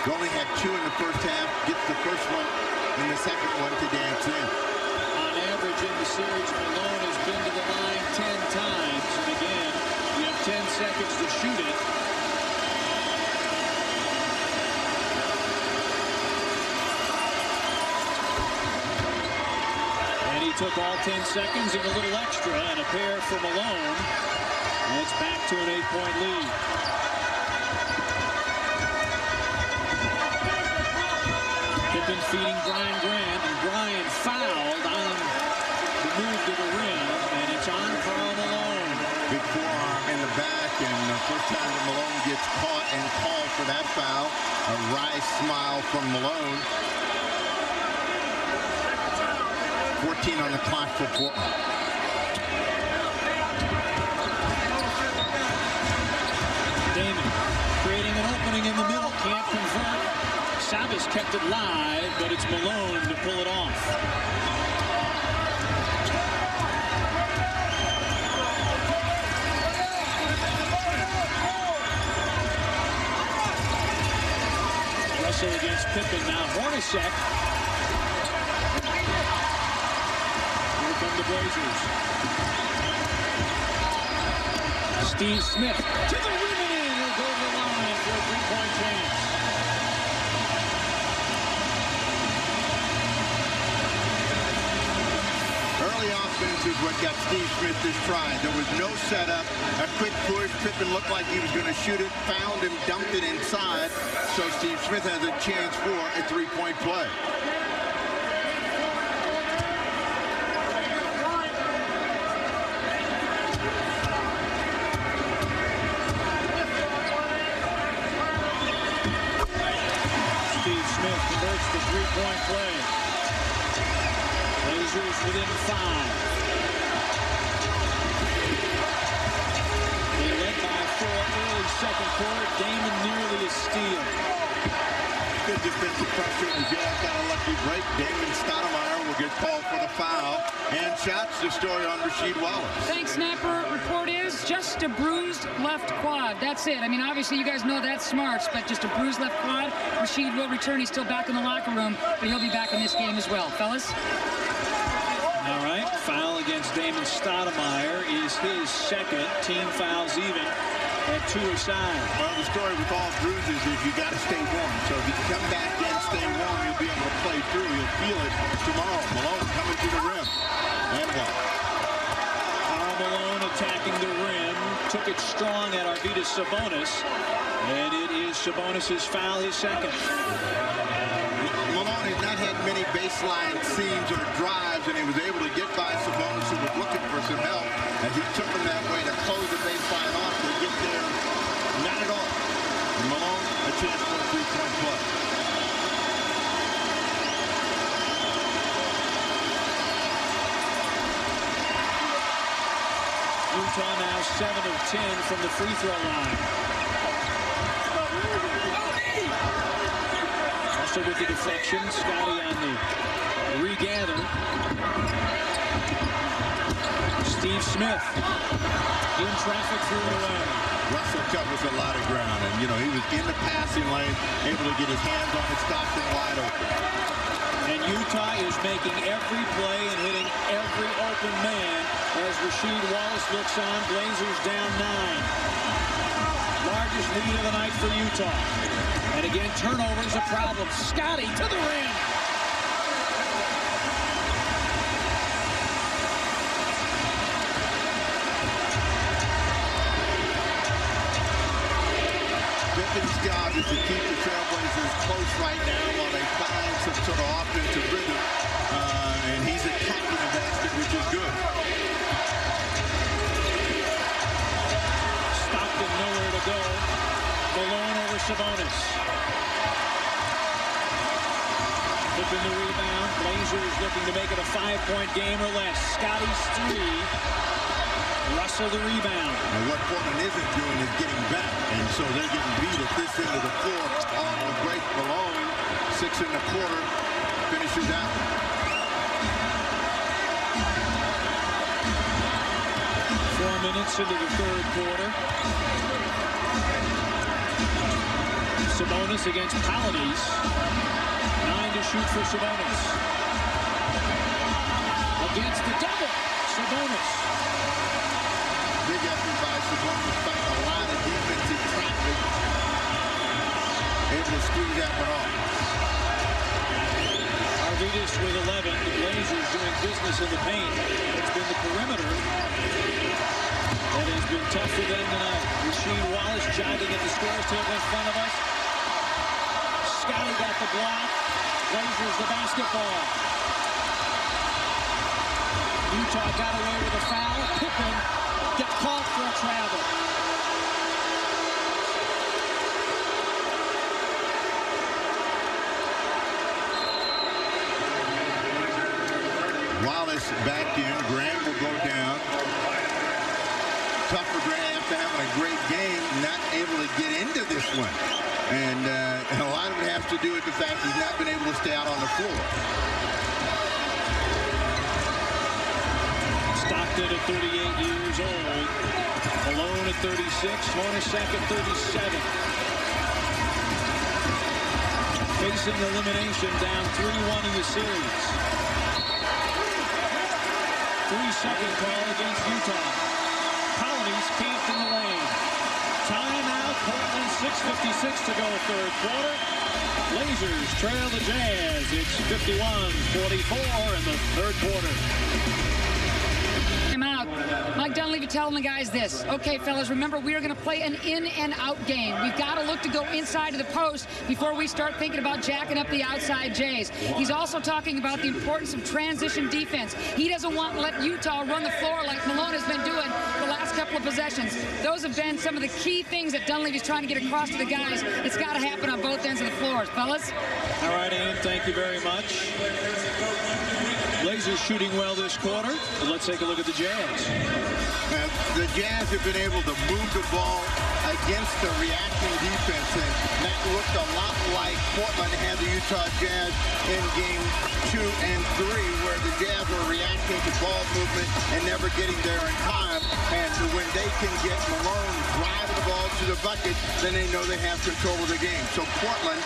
He only had 2 in the first half, gets the first one and the second one to dance in. On average in the series, Malone has been to the line 10 times. And again, you have 10 seconds to shoot it. And he took all 10 seconds and a little extra, and a pair for Malone. And it's back to an 8-point lead. Pippen feeding Brian Grant, and Brian fouled on the move to the rim, and it's on Karl Malone. Big forearm in the back, and the first time that Malone gets caught and called for that foul. A wry smile from Malone. 14 on the clock for Portland. Damon creating an opening in the middle, can't convert. Sabas kept it live, but it's Malone to pull it off. Russell against Pippen. Now Hornacek. Here come the Blazers. Steve Smith to the rim and in. He'll go to the line for a three-point chance. Early offense is what got Steve Smith this try. There was no setup. A quick push. Pippen looked like he was going to shoot it. Found him, dumped it inside. So Steve Smith has a chance for a three-point play. Steve Smith converts the three-point play. Blazers within 5. They led by 4 early second quarter. Damon nearly a steal. Good defensive pressure. The Jazz got a lucky break. Damon Stoudemire will get called for the foul. And shots to story on Rasheed Wallace. Thanks, Snapper. Report is just a bruised left quad. That's it. I mean, obviously, you guys know that's smarts, but just a bruised left quad. Rasheed will return. He's still back in the locker room, but he'll be back in this game as well. Fellas? All right. Foul against Damon Stoudemire is his second. Team fouls even at 2 aside. Well, the story with all bruises is you got to stay warm. So if you can come back and stay warm, you'll be able to play through. You'll feel it tomorrow. Malone coming to the rim. And one. Karl Malone attacking the rim. Took it strong at Arvydas Sabonis. And it is Sabonis' foul, his second. Malone has not had many baseline seams or drives, and he was able to get by Sabonis, who was looking for some help, as he took him that way to close the baseline off to get there. Not at all. And Malone, a chance for a three-point play. Utah now 7 of 10 from the free throw line. Also with the deflection, Scotty on the regather. Steve Smith in traffic through the lane. Russell covers a lot of ground, and, you know, he was in the passing lane, able to get his hands on it, Stockton wide open. And Utah is making every play and hitting every open man as Rasheed Wallace looks on. Blazers down 9. Largest lead of the night for Utah. And again, turnovers a problem. Scotty to the rim. Pippen's job is to keep the Trailblazers close right now while they find some sort of offensive rhythm. And he's attacking the basket, which is good. Stockton nowhere to go. Malone over Sabonis. Pippen the rebound. Blazers looking to make it a 5-point game or less. Scotty's 3. Russell the rebound. And what Portland isn't doing is getting back. And so they're getting beat at this end of the floor. On the break, Malone, 6 1/4, finishes out. Minutes into the third quarter. Sabonis against Paladis. 9 to shoot for Sabonis. Against the double. Sabonis. Big effort by Sabonis, fighting a lot of defensive traffic. Able to squeeze that one off. Arvydas with 11. The Blazers doing business in the paint. It's been the perimeter that has been tough for them tonight. Rasheed Wallace jogging at the scores table in front of us. Scotty got the block. Blazers the basketball. Utah got away with a foul. Pippen gets called for a travel. Wallace back in. Graham will go down. Tough for Graham after having a great game, not able to get into this one. And a lot of it has to do with the fact he's not been able to stay out on the floor. Stockton at 38 years old. Malone at 36. Hornacek at 37. facing elimination, down 3-1 in the series. 3-second call against Utah. Colonies camped in the lane. Timeout, Portland, 6:56 to go, third quarter. Blazers trail the Jazz. It's 51-44 in the third quarter. Out. Mike Dunleavy telling the guys this. Okay, fellas, remember, we are going to play an in and out game. We've got to look to go inside of the post before we start thinking about jacking up the outside Jays. He's also talking about the importance of transition defense. He doesn't want to let Utah run the floor like Malone has been doing the last couple of possessions. Those have been some of the key things that Dunleavy's trying to get across to the guys. It's got to happen on both ends of the floors, fellas. All right, Ann, thank you very much. Blazers shooting well this quarter. But let's take a look at the Jazz. The Jazz have been able to move the ball against the reacting defense, and that looked a lot like Portland had the Utah Jazz in game 2 and 3, where the Jazz were reacting to ball movement and never getting there in time. And when they can get Malone driving the ball to the bucket, then they know they have control of the game. So Portland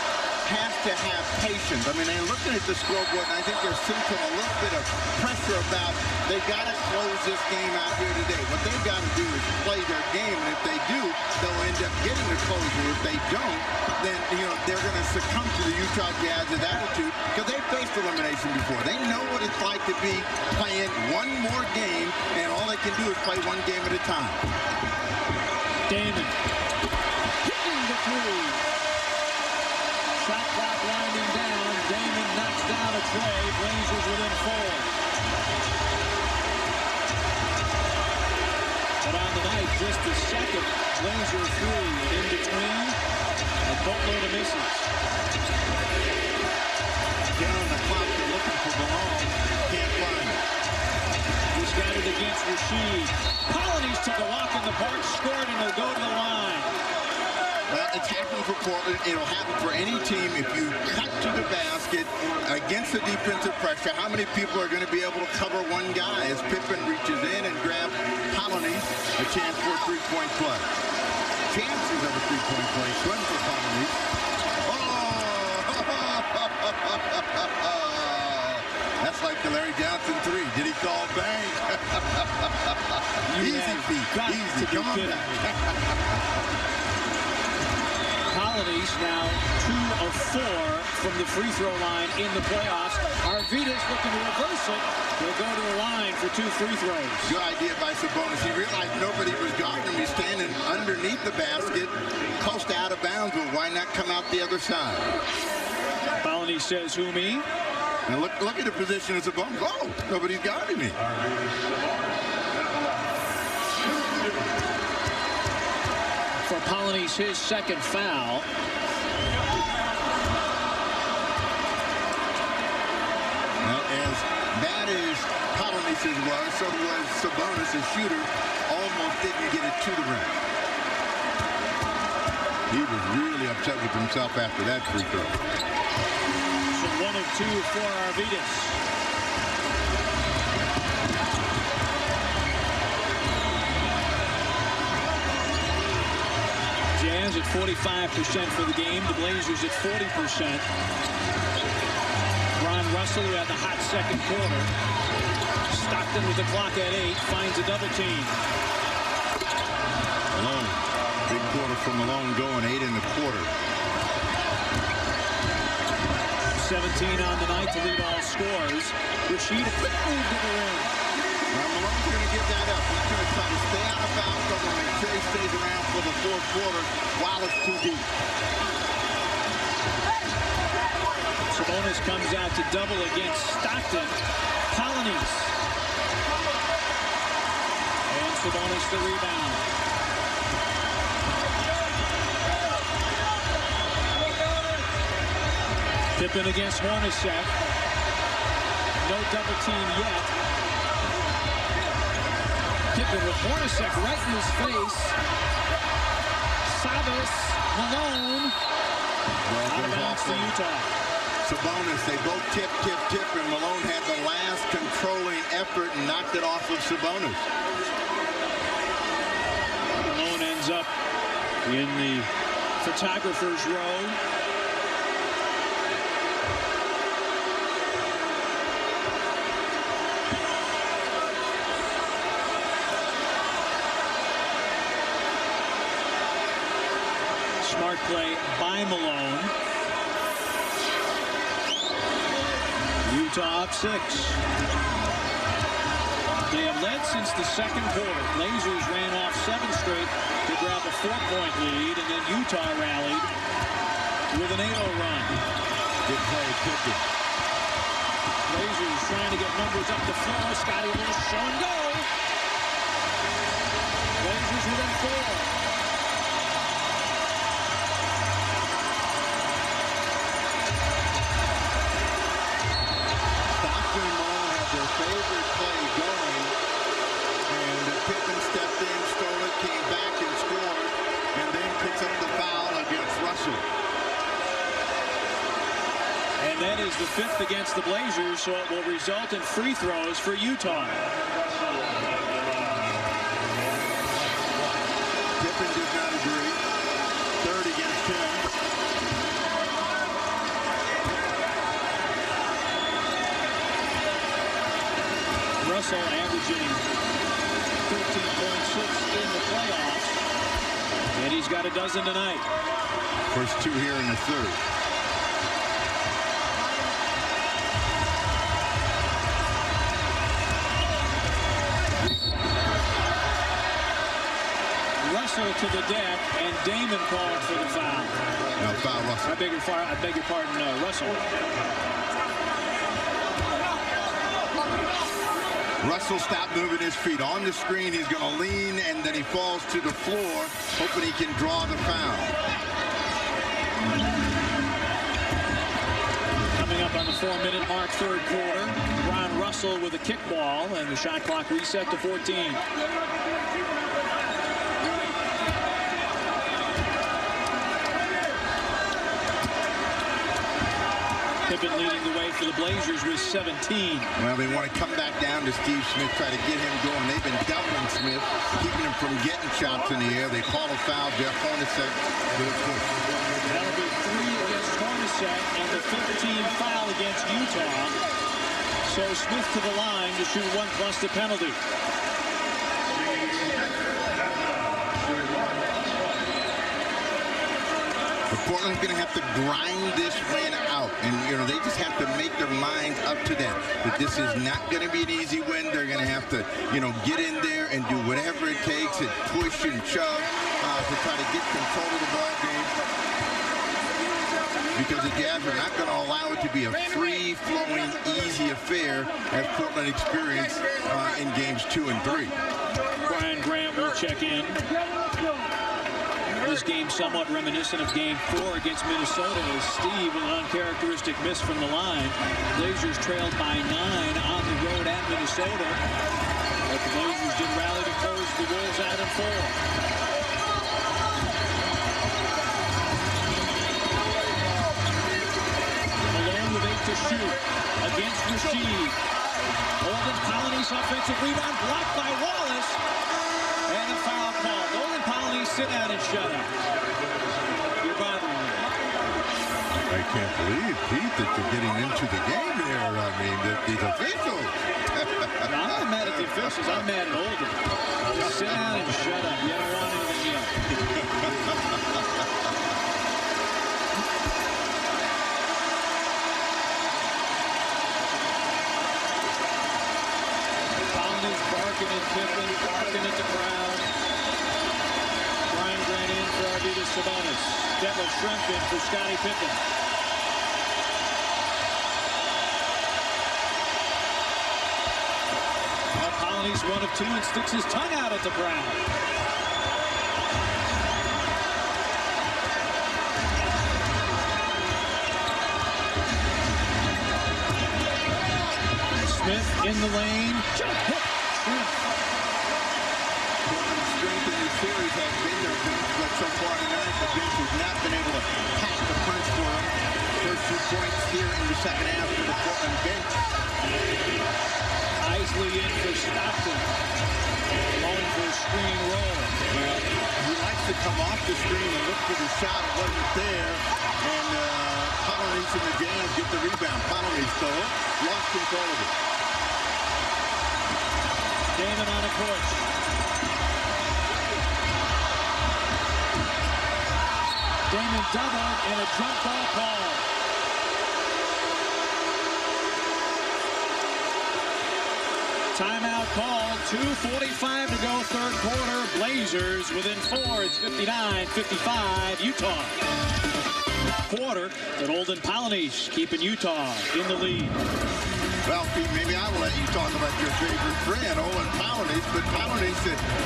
has to have patience. I mean, they're looking at the scoreboard, and I think they're sensing a little bit of pressure about they got to close this game out here today. What they've got to do is play their game, and if they do, they'll end up getting the closure. If they don't, then, you know, they're going to succumb to the Utah Jazz's attitude, because they've faced elimination before. They know what it's like to be playing one more game, and all they can do is play one game at a time. Damon hitting the three. Shot clock winding down. Damon knocks down a tray. Blazers within 4. But on the night, just a second. Blazer three. And in between, a boatload of misses. Down on the clock, they're looking for Malone. Can't find it. He's got it against Rasheed. Colonies took a walk in the park, scored, and they'll go to the line. Well, it's happened for Portland. It'll happen for any team. If you cut to the basket against the defensive pressure, how many people are going to be able to cover one guy as Pippen reaches in and grabs Colonies a chance for a three-point play? Chances of a three-point play. Swim for Colonies. Oh! That's like the Larry Johnson three. Did he call bang? Easy feet. Easy. Come on back. Colonies now 2 of 4 from the free throw line in the playoffs. Arvidas looking to reverse it. They'll go to the line for 2 free throws. Good idea by Sabonis. He realized nobody was guarding him. He's standing underneath the basket, close to out of bounds. Well, why not come out the other side? Colonies says, who, me? And look at the position of Sabonis. Oh, nobody's guarding me. For Colonies, his second foul. Well, as bad as Colonies was, so was Sabonis, a shooter, almost didn't get it to the rim. He was really upset with himself after that free throw. So 1 of 2 for Arvidas. Jazz at 45% for the game. The Blazers at 40%. Ron Russell, who had the hot second quarter. Stockton with the clock at 8. Finds a double team. Malone. Big quarter for Malone, going 8 in the quarter. 17 on the night to lead all scores. Rasheed, a quick move to the rim. Well, Malone's going to give that up. He's going to try to stay out of bounds, but make sure he stays around for the fourth quarter while it's too deep. Sabonis comes out to double against Stockton. Colonies. And Sabonis the rebound. Pippen against Hornacek. No double team yet. Pippen with Hornacek right in his face. Sabas, Malone. Out of bounds to Utah. Sabonis, they both tip, and Malone had the last controlling effort and knocked it off of Sabonis. Malone ends up in the photographer's row. play by Malone. Utah up 6. They have led since the second quarter. Blazers ran off 7 straight to grab a 4-point lead, and then Utah rallied with an 8-0 run. Good play, Pippen. Blazers trying to get numbers up the floor. Scotty, a little show and go. Blazers within 4. Favorite play going, and Pippen stepped in, stole it, came back and scored, and then picks up the foul against Russell. And that is the 5th against the Blazers, so it will result in free throws for Utah. Pippen did not agree. 3rd against him. Russell averaging 13.6 in the playoffs, and he's got a dozen tonight. First 2 here in the 3rd. Russell to the deck, and Damon called for the foul. No, foul Russell. I beg your pardon, Russell. Russell stopped moving his feet. On the screen, he's going to lean, and then he falls to the floor, hoping he can draw the foul. Coming up on the 4-minute mark, 3rd quarter. Ron Russell with a kickball, and the shot clock reset to 14. Pippen leading the way for the Blazers with 17. Well, they want to come back down to Steve Smith, try to get him going. They've been doubling Smith, keeping him from getting shots in the air. They call a foul. Jeff Hornacek. That'll be 3 against Hornacek and the 15 foul against Utah. So Smith to the line to shoot 1 plus the penalty. Portland's going to have to grind this win out, and they just have to make their minds up to that this is not going to be an easy win. They're going to have to get in there and do whatever it takes and push and shove to try to get control of the ball game, because the Jazz are not going to allow it to be a free-flowing, easy affair as Portland experienced in games 2 and 3. Brian Grant will check in. This game somewhat reminiscent of game 4 against Minnesota, as Steve with an uncharacteristic miss from the line. Blazers trailed by 9 on the road at Minnesota, but the Blazers did rally to close the Wolves out in 4. Malone with 8 to shoot against Rasheed. Olden Polynice offensive rebound blocked by Wallace, and a foul called. Olden Polynice, sit down and shut up. You're bothering me. I can't believe, Pete, that you're getting into the game here. I mean, these officials. No, I'm not mad at the officials. I'm mad at Olden. Sit down and shut up. You don't want anything yet. Polynice barking at Pippen, barking at the crowd. Brian Grant in for Arvydas Sabonis. Detlef Schrempf in for Scottie Pippen. He's 1 of 2 and sticks his tongue out at the crowd. Smith in the lane. Jump hook. Strength in the series has been their bench, but so far tonight, the bench has not been able to pack the punch for them. First 2 points here in the second half for the Portland bench. Isley in for Stockton. Going for a screen roll. Well, he likes to come off the screen and look for the shot. It wasn't there. And Polynice and the Jazz get the rebound. Polynice stole it, lost control of it. Damon on a push. Damon doubled and a jump ball call. Timeout called. 2:45 to go, third quarter. Blazers within 4. It's 59-55, Utah. Quarter, but Olden Polynice keeping Utah in the lead. Well, Pete, maybe I will let you talk about your favorite friend, Olden Polynice, but Polynice,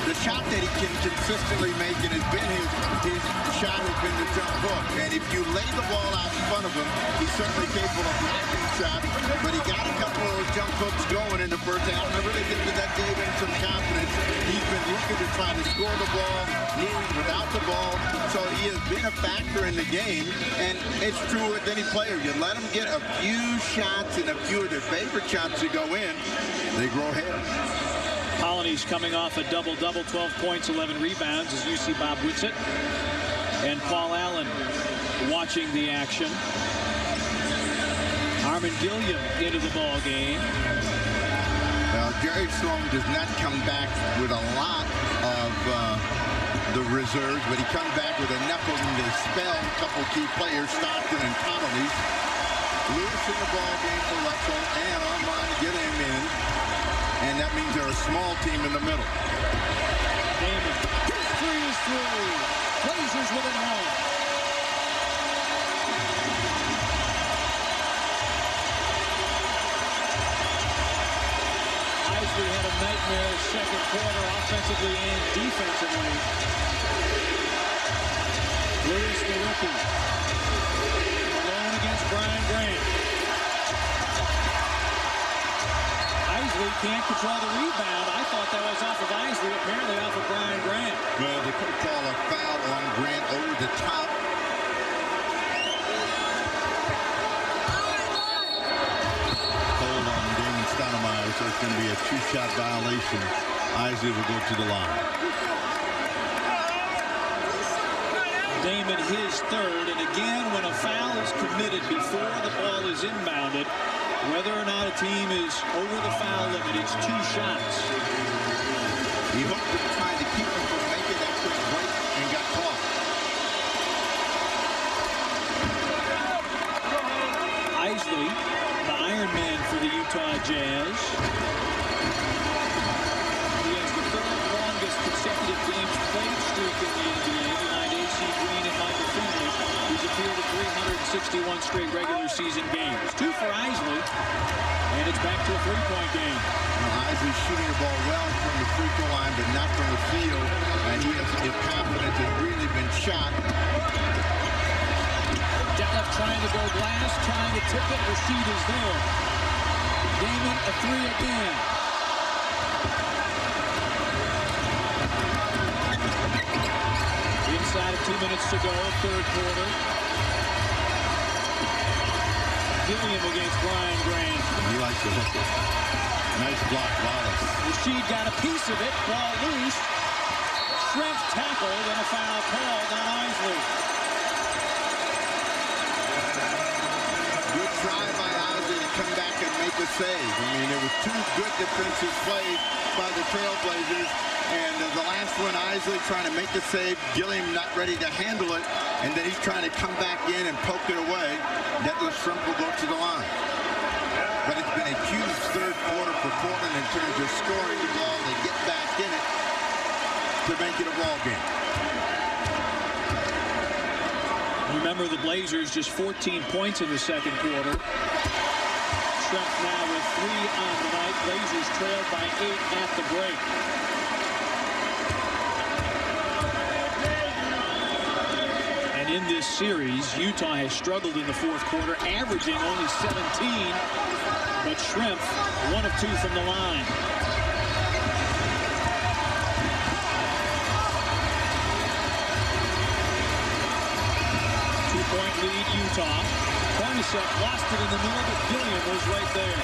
the shot that he can consistently make and has been his shot has been the jump hook. And if you lay the ball out in front of him, he's certainly capable of blocking shots, but he got a couple of those jump hooks going in the first half, and I really think that gave him some confidence. He's been looking to try to score the ball, moves without the ball, so he has been a factor in the game, and it's true with any player. You let him get a few shots and a few of their favorite shots to go in, they grow ahead. Polynice coming off a double-double, 12 points, 11 rebounds, as you see Bob Whitsitt and Paul Allen watching the action. Armin Gilliam into the ball game. Well, Jerry Sloan does not come back with a lot of the reserves, but he comes back with enough of them to spell a couple key players, Stockton and Polynice. Lewis in the ball game for Lexel, and Armand get him in, and that means they're a small team in the middle. Damon, three is through. Blazers within 1. Isley had a nightmare second quarter, offensively and defensively. Lewis, the rookie, alone against Brian Grant. Isley can't control the rebound. I thought that was off of Isley, apparently off of Brian Grant. Well, they could call a foul on Grant over the top. Hold on Damon Stoudemire, so it's going to be a 2-shot violation. Isley will go to the line. Damon his third, and again, when a foul is committed before the ball is inbounded, whether or not a team is over the foul limit, it's 2 shots. He hooked him, trying to keep him from making that quick break, and got caught. Isley, the Iron Man for the Utah Jazz. He has the third longest consecutive games played streak in the NBA behind A.C. Green and Michael Finley, who's appeared in 361 straight regular season games. 2 for Isley, and it's back to a 3-point game. Now, Isley's shooting the ball well from the free throw line, but not from the field, and his confidence has really been shot. Detlef trying to go glass, trying to tip it. Rashid is there. Damon, a 3 again. Inside of 2 minutes to go, third quarter. Gilliam against Brian Grant. He likes to hook it. Nice block, Wallace. Rashid got a piece of it, ball loose. Shrimp tackled and a foul called on Isley. Good try by Isley to come back and make a save. I mean, there was 2 good defensive plays by the Trailblazers, and the last one, Isley trying to make the save, Gilliam not ready to handle it, and then he's trying to come back in and poke it away. Detlef Shrimp will go to the line. But it's been a huge third quarter for Portland in terms of scoring the ball. They get back in it to make it a ball game. Remember, the Blazers just 14 points in the second quarter. Shrimp now with 3 on the night. Blazers trailed by 8 at the break. And in this series, Utah has struggled in the fourth quarter, averaging only 17. But Shrimp, 1 of 2 from the line. Two-point lead, Utah. Hornacek lost it in the middle, but Gilliam was right there.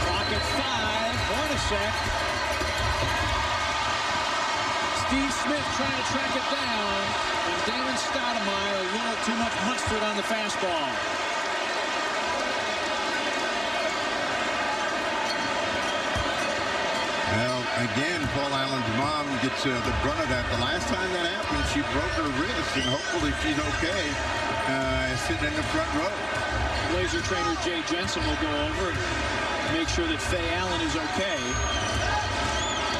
Clock at 5. Hornacek. Steve Smith trying to track it down. And Damon Stoudemire, a little too much mustard on the fastball. Well, Again, Paul Allen's mom gets the brunt of that. The last time that happened, she broke her wrist, and hopefully she's okay sitting in the front row. Blazer trainer Jay Jensen will go over and make sure that Faye Allen is okay.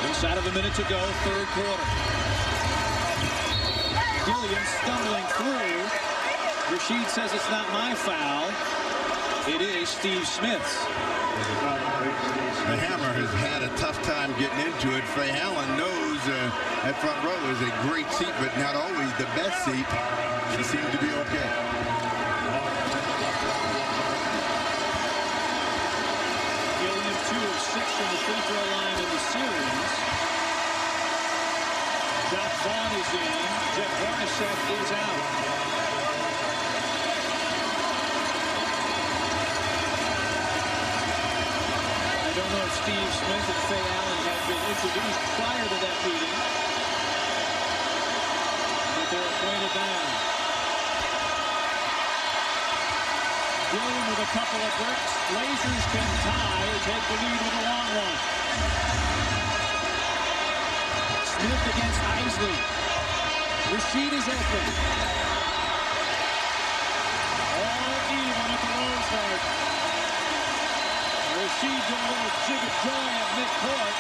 Inside of a minute to go, third quarter. Gilliam stumbling through. Rashid says it's not my foul. It is Steve Smith's. The Hammer has had a tough time getting into it. Faye Allen knows that front row is a great seat, but not always the best seat. She seems to be okay. Gilliam 2 of 6 from the free throw line in the series. Doc Vaughn is in. Jeff Hornacek is out. I don't know if Steve Smith and Faye Allen had been introduced prior to that meeting, but they're acquainted now. Gilliam with a couple of bricks. Blazers can tie or take the lead with a long one. Smith against Isley. Rashid is open. All even at the Rose Garden. Rashid did a little jig of joy at midcourt.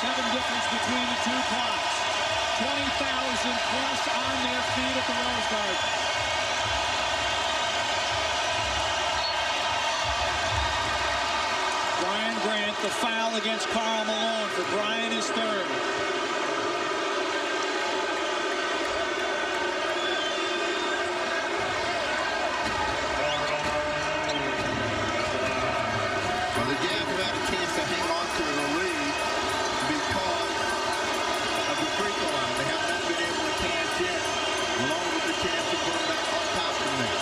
7 difference between the two clocks. 20,000 plus on their feet at the Rose Garden. Brian Grant, the foul against Karl Malone. For Brian, his third. Well, the Jazz have had a chance to hang on to the lead because of the free throw line. They have not been able to cash in, along with the chance to put them back on top of them.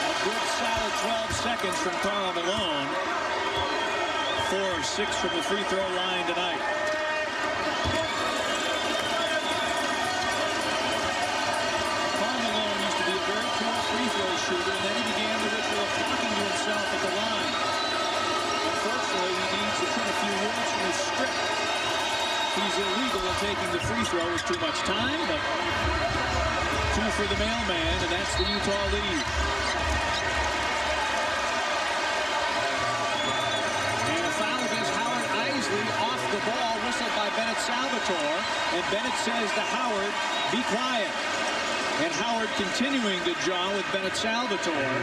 A good solid 12 seconds from Karl Malone. 4 of 6 from the free throw line tonight. Karl Malone used to be a very poor free throw shooter, and then he began the ritual of talking to himself at the line. Unfortunately, he needs to trim a few words from his script. He's illegal in taking the free throw. It's too much time, but 2 for the mailman, and that's the Utah lead. And a foul against Howard Isley off the ball, whistled by Bennett Salvatore, and Bennett says to Howard, be quiet. And Howard continuing to jaw with Bennett Salvatore.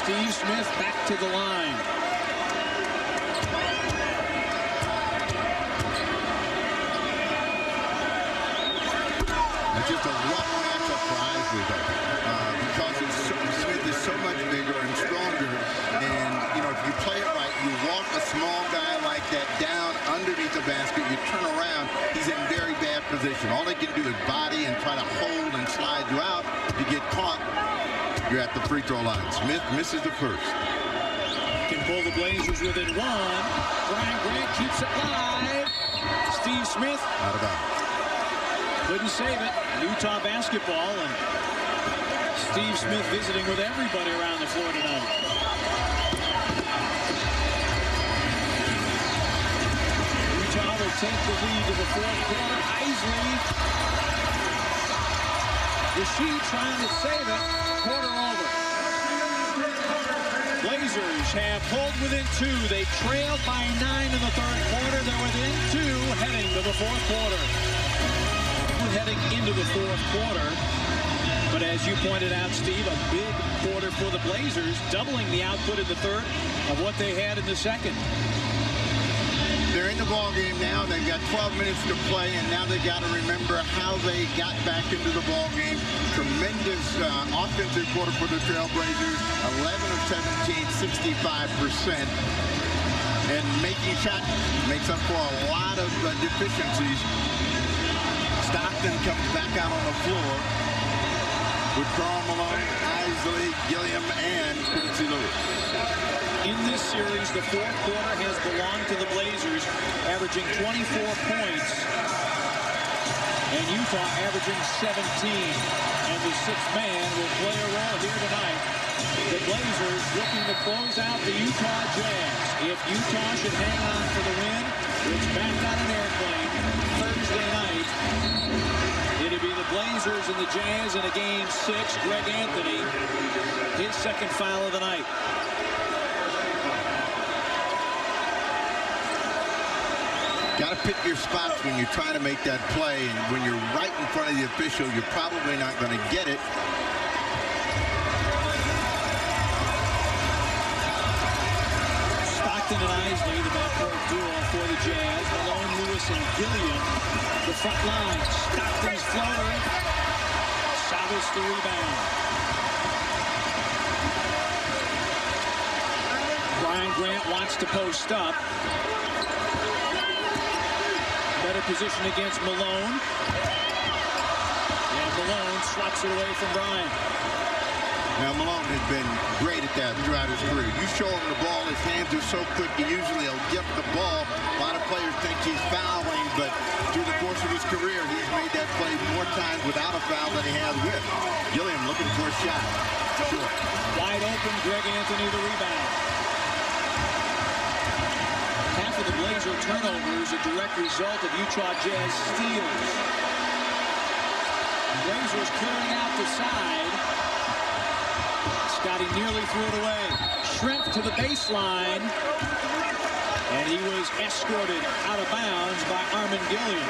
Steve Smith back to the line. It's just a rough matchup for Isley, though, because Smith is so much bigger and stronger. And, you know, if you play it right, you walk a small guy like that down underneath the basket, you turn around, he's in very bad position. All they can do is body and try to hold and slide you out. If you get caught, you're at the free throw line. Smith misses the first. Can pull the Blazers within 1. Brian Grant keeps it live. Steve Smith. Out of bounds. Couldn't save it. Utah basketball, and Steve Smith visiting with everybody around the floor tonight. Utah will take the lead to the fourth quarter. Isley. Rashid trying to save it. Quarter over. Blazers have pulled within 2. They trailed by 9 in the third quarter. They're within 2 heading to the fourth quarter. We're heading into the fourth quarter. But as you pointed out, Steve, a big quarter for the Blazers, doubling the output in the third of what they had in the second. They're in the ball game now. They've got 12 minutes to play, and now they've got to remember how they got back into the ball game. Tremendous offensive quarter for the Trailblazers. 11 of 17, 65%. And making shots makes up for a lot of deficiencies. Stockton comes back out on the floor with Karl Malone, Isley, Gilliam, and Quincy Lewis. In this series, the fourth quarter has belonged to the Blazers, averaging 24 points, and Utah averaging 17. And the sixth man will play a role here tonight. The Blazers looking to close out the Utah Jazz. If Utah should hang on for the win, it's back on an airplane Thursday night. It'll be the Blazers and the Jazz in a game 6. Greg Anthony, his second foul of the night. Got to pick your spots when you're trying to make that play, and when you're right in front of the official, you're probably not going to get it. Stockton and Isley, the backcourt duo for the Jazz. Malone, Lewis, and Gilliam, the front line. Stockton's floater. Savas the rebound. Brian Grant wants to post up. Better position against Malone. And Malone swats it away from Brian. Now, Malone has been great at that throughout his career. You show him the ball, his hands are so quick, usually he'll get the ball. A lot of players think he's fouling, but through the course of his career, he's made that play more times without a foul than he has with. Gilliam looking for a shot. Sure. Wide open, Greg Anthony the rebound. Half of the Blazer turnovers a direct result of Utah Jazz steals. Blazers clearing out the side. Scotty nearly threw it away. Shrimp to the baseline. And he was escorted out of bounds by Armin Gilliam.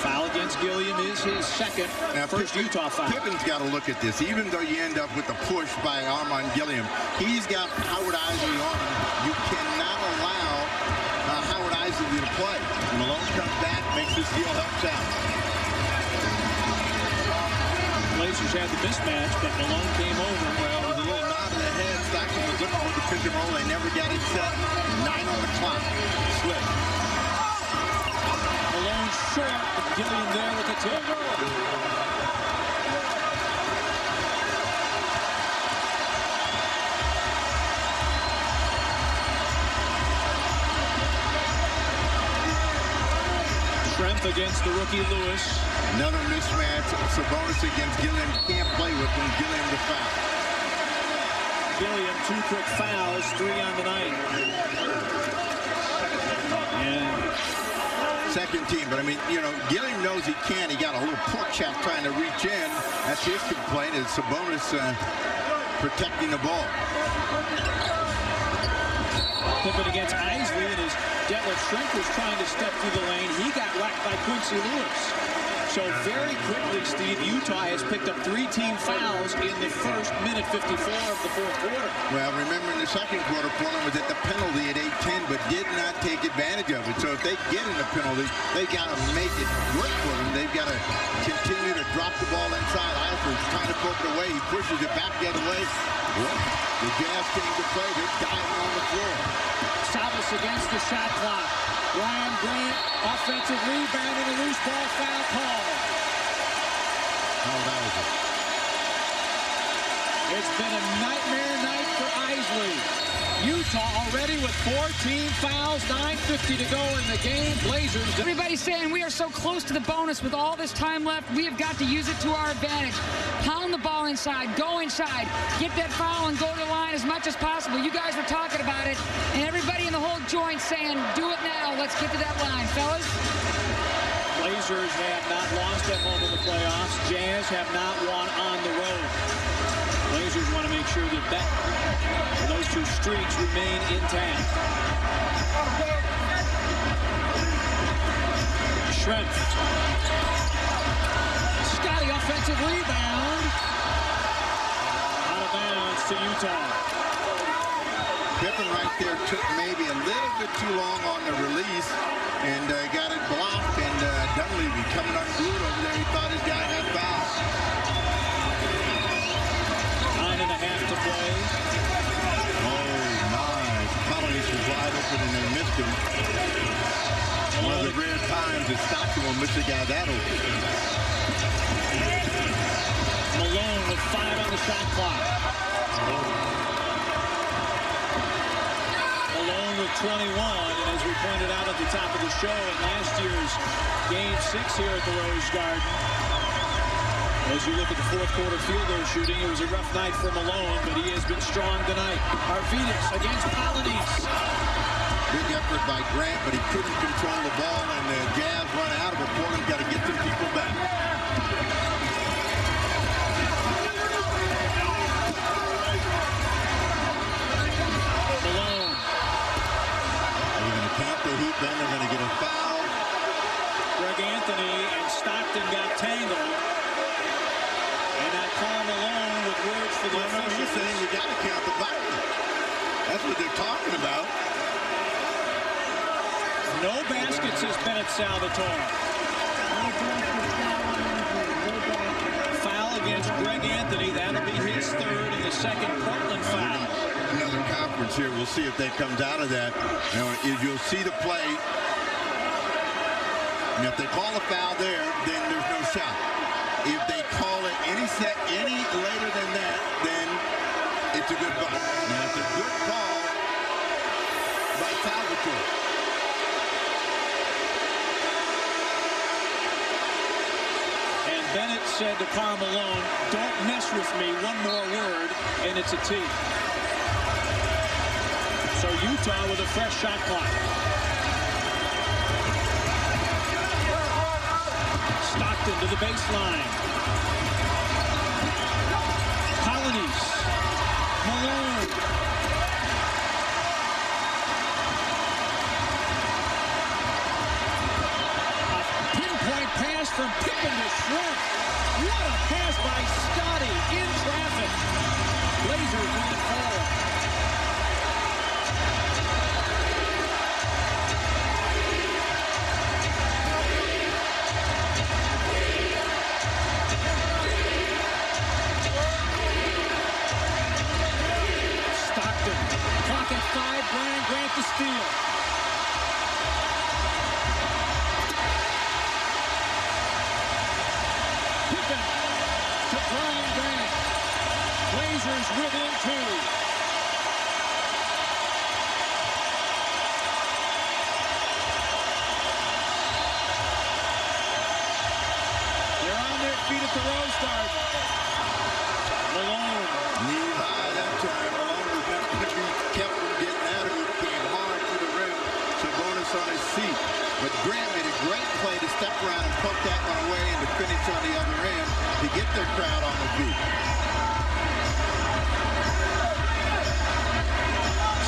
Foul against Gilliam is his second. Now, first Utah foul. Pippen's got to look at this. Even though you end up with a push by Armin Gilliam, he's got Howard Isley on him. You cannot allow Howard Isley to play. Malone comes back, makes this deal, helps out. Blazers had the mismatch, but Malone came over. Well, it was a little nod in the head. Stockton was looking for the pick and roll. They never got it set. 9 on the clock. Slip. Malone short, but Gilliam there with the tip. Shrimp against the rookie Lewis. Another mismatch. Sabonis against Gilliam. Can't play with him. Gilliam the foul. Gilliam, 2 quick fouls, 3 on the night. And second team, but I mean, you know, Gilliam knows he can. He got a little pork chop trying to reach in. That's his complaint, is Sabonis protecting the ball. Pippen against Isley, and as Detlef Schrempf was trying to step through the lane, he got whacked by Quincy Lewis. So very quickly, Steve, Utah has picked up 3 team fouls in the first minute 54 of the fourth quarter. Well, remember in the second quarter, Portland was at the penalty at 8-10, but did not take advantage of it. So if they get in the penalty, they got to make it work for them. They've got to continue to drop the ball inside. Alfred's trying to poke it away. He pushes it back the other way. Well, the Jazz came to play. They're diving on the floor. Savas against the shot clock. Brian Grant, offensive rebound and a loose ball foul call. Oh, that was it. It's been a nightmare night for Isley. Utah already with 4 team fouls, 9:50 to go in the game. Blazers. Everybody's saying we are so close to the bonus with all this time left. We have got to use it to our advantage. Pound the ball inside, go inside, get that foul and go to the line as much as possible. You guys were talking about it, and everybody in the whole joint saying, do it now. Let's get to that line, fellas. Blazers have not lost at home in the playoffs. Jazz have not won on the road. Blazers want to make sure that those 2 streaks remain intact. Schrempf. Scotty, offensive rebound. Out of bounds to Utah. Pippen right there took maybe a little bit too long on the release and got it blocked, and Dunleavy coming unglued over there. He thought his guy had fouled. 9.5 to play. Oh, my. Colonies was wide open and they missed him. One of the rare times that Stockton will miss a guy that open. Malone with 5 on the shot clock. Malone with with 21, and as we pointed out at the top of the show, in last year's Game 6 here at the Rose Garden, as you look at the fourth quarter field goal shooting, it was a rough night for Malone, but he has been strong tonight. Arvidas against Polonese. Big effort by Grant, but he couldn't control the ball, and the Jazz run out of it. Portland's got to get some people back. Malone. They're going to count the hoop, then they're going to get a foul. Greg Anthony and Stockton got tangled. And now Karl Malone with words for the officials. He's saying you got to count the violence. That's what they're talking about. No baskets, says Bennett Salvatore. Foul against Greg Anthony. That'll be his third and the second Portland foul. Another conference here. We'll see if that comes out of that. Now, you'll see the play. And if they call a foul there, then there's no shot. If they call it any later than that, then it's a good call. Now, it's a good call by Salvatore. Bennett said to Karl Malone, don't mess with me, one more word, and it's a tee. So Utah with a fresh shot clock. Stockton to the baseline. Polonese. Malone. Pass from Pippen to Shrimp. What a pass by Scotty in traffic. Blazers win it forward. Stockton. Clock at 5. Brian Grant to steal. Blazers within 2. They're on their feet at the Rose Garden. Malone. Knee high that time. Malone was not going to be kept from getting that hoop. Came hard to the rim. Sabonis on his feet. But Grant made a great play to step around and poke that one away and to finish on the other end to get their crowd on the feet.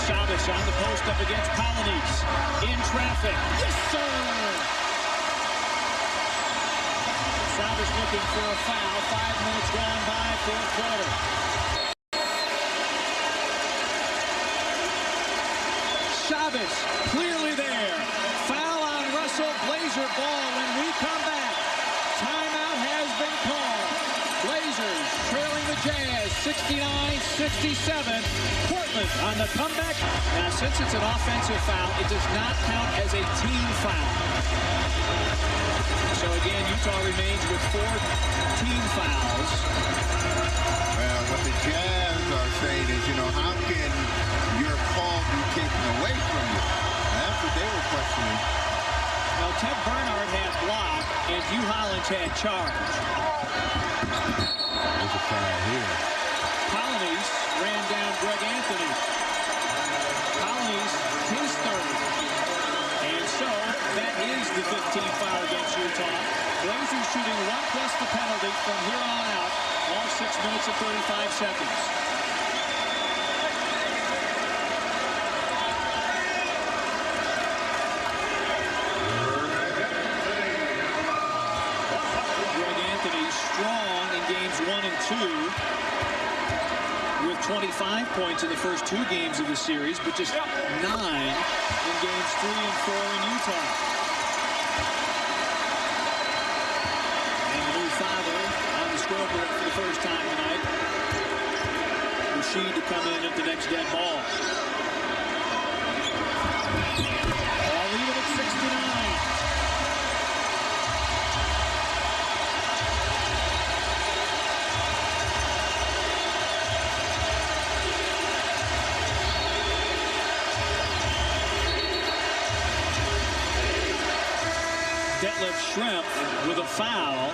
Chavez on the post up against Polonese. In traffic. Yes, sir! Chavez looking for a foul. 5 minutes gone by, fourth quarter. Chavez clearly there. Foul on Russell. Blazer ball when we come back. Timeout has been called. Blazers trailing the Jazz 69-67. Portland on the comeback. Now, since it's an offensive foul, it does not count as a team foul. So again, Utah remains with 4 team fouls. Well, what the Jazz are saying is, how can your call be taken away from you? That's what they were questioning. Well, Ted Bernard had block, and Hugh Hollins had charge. There's a foul here. Polonese ran down Greg Anthony. Polonese, his third. And so, that is the 15th foul against Utah. Blazers shooting 1 plus the penalty from here on out. All 6 minutes and 35 seconds. Greg Anthony strong in games 1 and 2 with 25 points in the first 2 games of the series, but just 9 in games 3 and 4 in Utah. And the new father on the scoreboard for the first time tonight. Rashid to come in at the next dead ball. I'll leave it at 69. Shrimp with a foul.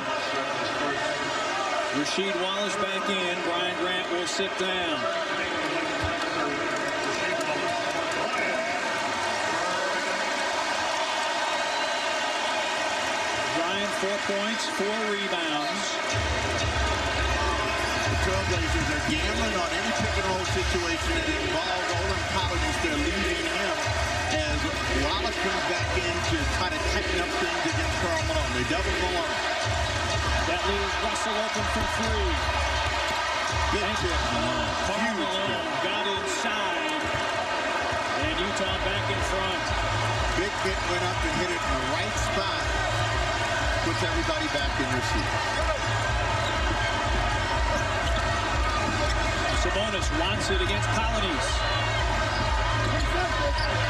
Rasheed Wallace back in. Brian Grant will sit down. Brian, 4 points, 4 rebounds. The Trailblazers are gambling on any pick-and-roll situation that involves Olin Collins. They're leaving him as Wallace comes back in to try to tighten up things against Karl Malone. They double Malone. That leaves Russell open for 3. Big tip. Karl Malone got inside, and Utah back in front. Big hit went up and hit it in the right spot. Puts everybody back in their seat. Sabonis wants it against Polonese.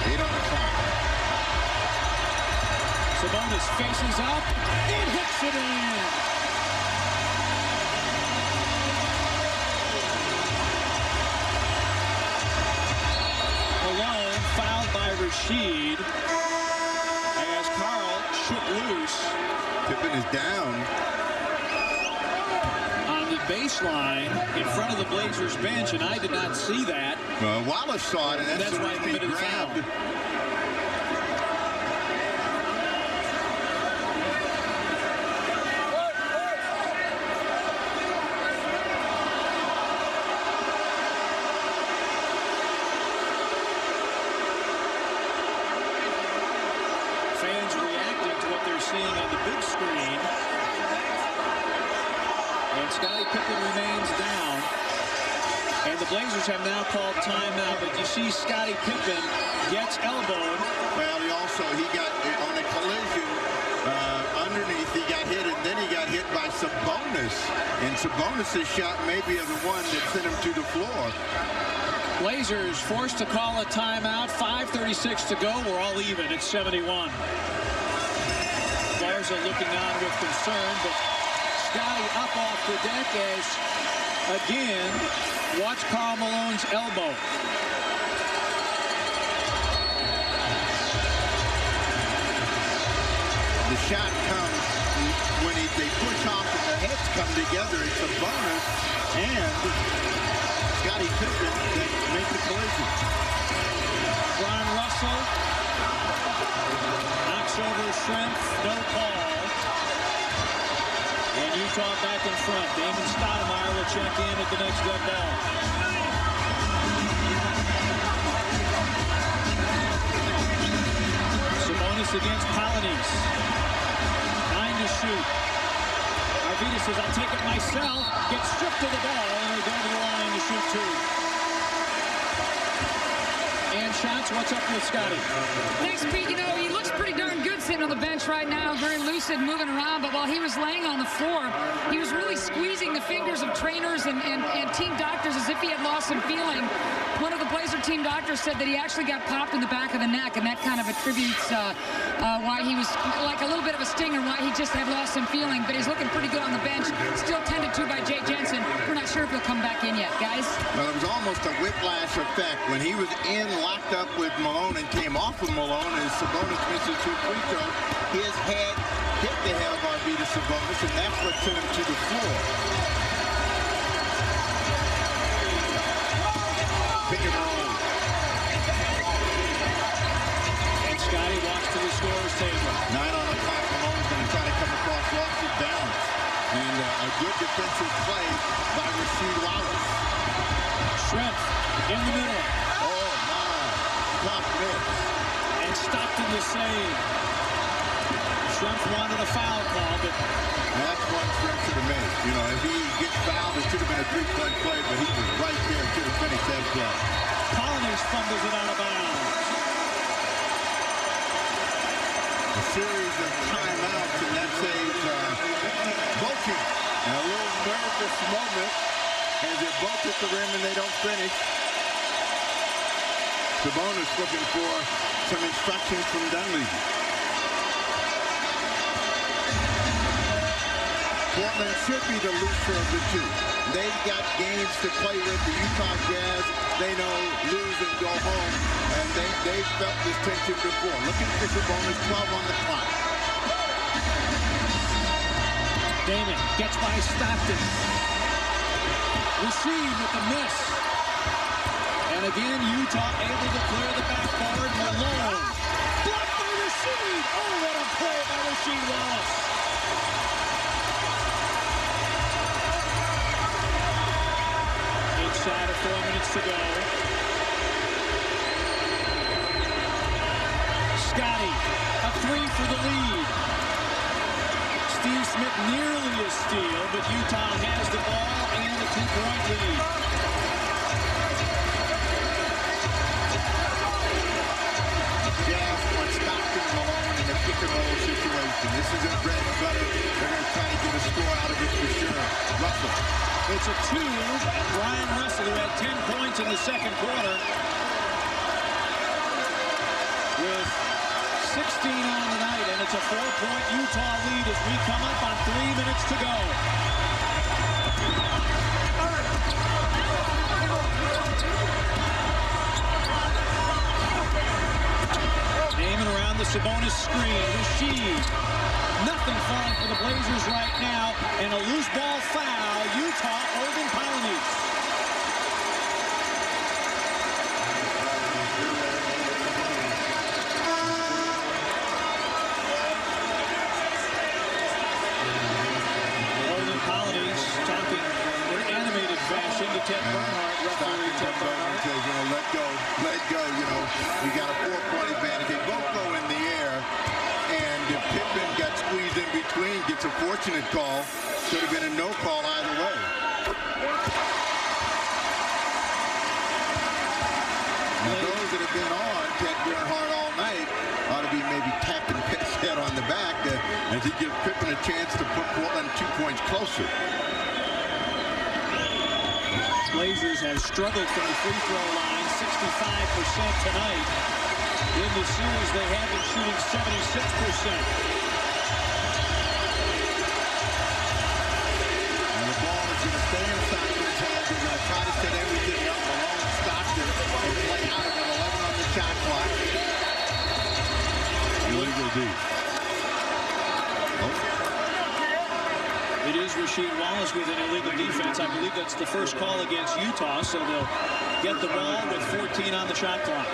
8 on the clock. Sabonis faces up and hits it in. Malone fouled by Rasheed as Karl shook loose. Pippen is down. On the baseline in front of the Blazers bench, and I did not see that. Wallace saw it, and that's why he he committed the foul. grabbed. Fans reacting to what they're seeing on the big screen. And Scottie Pippen remains down. And the Blazers have now called timeout, but you see Scottie Pippen gets elbowed. Well, he got on a collision underneath. He got hit, and then he got hit by Sabonis. And Sabonis' shot may be the one that sent him to the floor. Blazers forced to call a timeout. 5:36 to go. We're all even at 71. Garza looking on with concern, but Scottie up off the deck as, again, watch Karl Malone's elbow. The shot comes when they push off and their heads come together. It's a bonus, and Scottie Pippen that make the collision. Brian Russell knocks over Shrimp, no call. And Utah back in front. Damon Stoudemire will check in at the next dead ball. Sabonis against Polonese. 9 to shoot. Arvidas says, I'll take it myself. Gets stripped to the ball, and they go to the line to shoot 2. And shots, what's up with Scottie? Thanks, Pete. You know, he looks pretty darn good sitting on the bench right now, very lucid, moving around. But while he was laying on the floor, he was really squeezing the fingers of trainers and team doctors as if he had lost some feeling. One of the Blazer team doctors said that he actually got popped in the back of the neck, and that kind of attributes why he was like a little bit of a stinger, why he just had lost some feeling. But he's looking pretty good on the bench, still tended to by Jay Jensen. We're not sure if he'll come back in yet, guys. Well, it was almost a whiplash effect. When he was in, locked up with Malone and came off of Malone as Sabonis misses 2 free throws, his head hit the head of Arvidas Sabonis, and that's what sent him to the floor. Pick and roll. And Scottie walks to the scorer's table. 9 on the clock. Malone's going to try to come across, lost his balance. And a good defensive play by Rasheed Wallace. Shrimp in the middle. Oh, my. Tough miss. And Stockton the save. Shrimp wanted a foul call, but that's one Shrimp should have made. You know, if he gets fouled, it should have been a 3-point play, but he was right there and should have finished that play. Polonese fumbles it out of bounds. A series of timeouts, and that saves both teams. And a little nervous moment as they're both at the rim and they don't finish. Sabonis looking for some instructions from Dunleavy. Portland should be the looser of the two. They've got games to play with. The Utah Jazz, they know, lose and go home. And they've felt this tension before. Looking for Sabonis, 12 on the clock. Damon gets by Stockton. Rasheed with the miss. And again, Utah able to clear the backboard. Malone. Blocked by Rasheed. Oh, what a play by Rasheed Wallace. Inside of 4 minutes to go. Scotty, a three for the lead. Steve Smith nearly a steal, but Utah has the ball and a 2-point lead. Yeah, on Stockton Malone in a pick-and-roll situation. This isn't bread and butter. They're going to try to get a score out of it for sure. Russell. It's a 2. Brian Russell, who had 10 points in the second quarter, with 16 on the night, and it's a 4-point Utah lead as we come up on 3 minutes to go. Damon around the Sabonis screen. Rasheed. Nothing falling for the Blazers right now, and a loose ball foul. Utah, Oregon Colonies. Talking in animated fashion to Ted Bernhardt, referee Ted Bernhardt. Says, let go, we got a 4-point advantage. They both go in the air, and if Pippen got squeezed in between, gets a fortunate call. Should have been a no call either way. Now those that have been on Ted Bernhardt all night ought to be maybe tapping Pitt's head on the back as he gives Pippen a chance to put Portland 2 points closer. Blazers have struggled from the free throw line 65% tonight. In the series, they have been shooting 76%. And the ball is going to stay in Stockton's hands. They're going to try to set everything up. Malone and Stockton will play out of it. 11 on the shot clock. Illegal D. It is Rasheed Wallace with an illegal defense. I believe that's the first call against Utah, so they'll get the ball with 14 on the shot clock.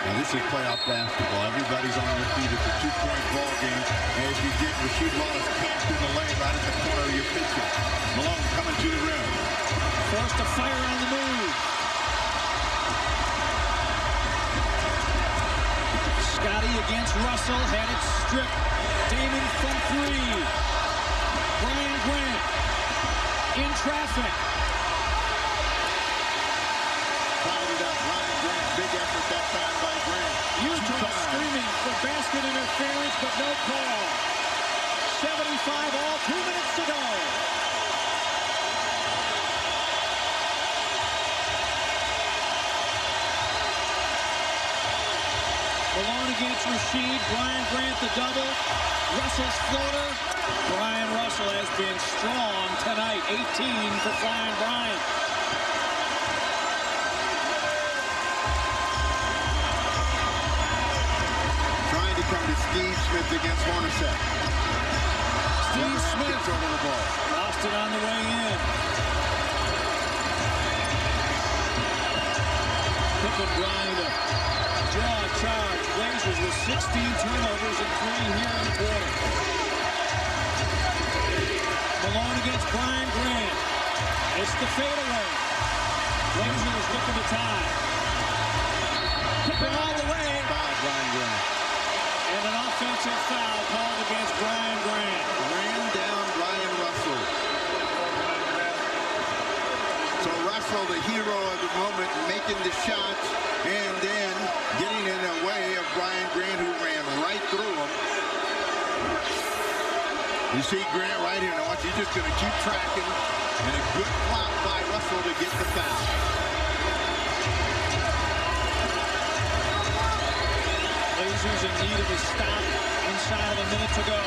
And this is playoff basketball. Everybody's on their feet. It's a 2-point ball game. As you get Rasheed Wallace camped in the lane right at the corner of your pitcher. Malone coming to the rim. Forced to fire on the move. Scotty against Russell, had it stripped. Damon from 3. Brian Grant in traffic. Fouled it up. Brian Grant, big effort that time by Grant. Utah screaming for basket interference, but no call. 75 all, 2 minutes to go. Malone against Rasheed. Brian Grant the double. Russell's floater. Brian Russell has been strong tonight. 18 for Flying Brian. Trying to come to Steve Smith against Hornacek. Steve Smith over the ball. lost it on the way in. Pippen Brian to draw a charge. Blazers with 16 turnovers and 3 here in the quarter. Malone against Brian Grant. It's the fadeaway. Blazers looking to tie. Pippen all the way. Foul Brian Grant. And an offensive foul called against Brian Grant. Ran down Brian Russell. So Russell, the hero of the moment, making the shots and then getting in the way of Brian Grant, who ran right through him. You see Grant right here. Now watch, he's just going to keep tracking. And a good block by Russell to get the foul. Blazers in need of a stop inside of a minute to go.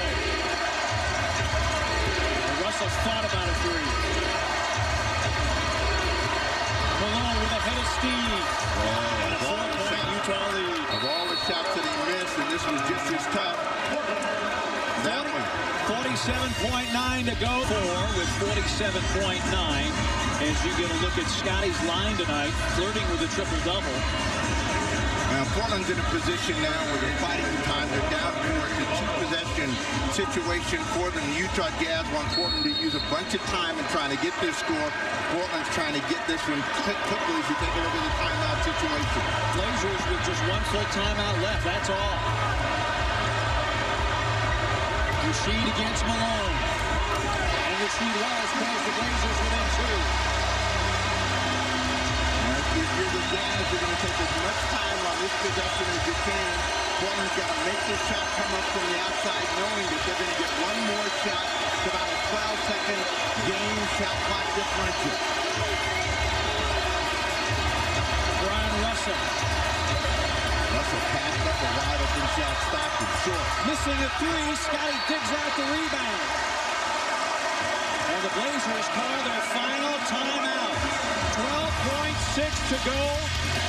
Russell thought about a 3. Malone with a head of steam. And a 4-point Utah lead. Of all the shots that he missed, and this was just as tough, That one. 47.9 to go with 47.9 as you get a look at Scotty's line tonight, flirting with a triple-double. Now, Portland's in a position now where they're fighting the time. They're down towards a two-possession situation for them. Utah Jazz want Portland to use a bunch of time in trying to get this score. Portland's trying to get this one quickly as you take a look at the timeout situation. Blazers with just one full timeout left, that's all. Rasheed against Malone. And Rasheed Wallace plays the Blazers within two. If you're the Jazz, you're going to take as much time on this possession as you can. Portland's got to make this shot come up from the outside, knowing that they're going to get one more shot. It's about a 12-second game shot clock differential. Brian Russell. Russell passed up a wide open shot, stopped it short. Missing a three, Scotty digs out the rebound. And the Blazers call their final timeout. 12.6 to go.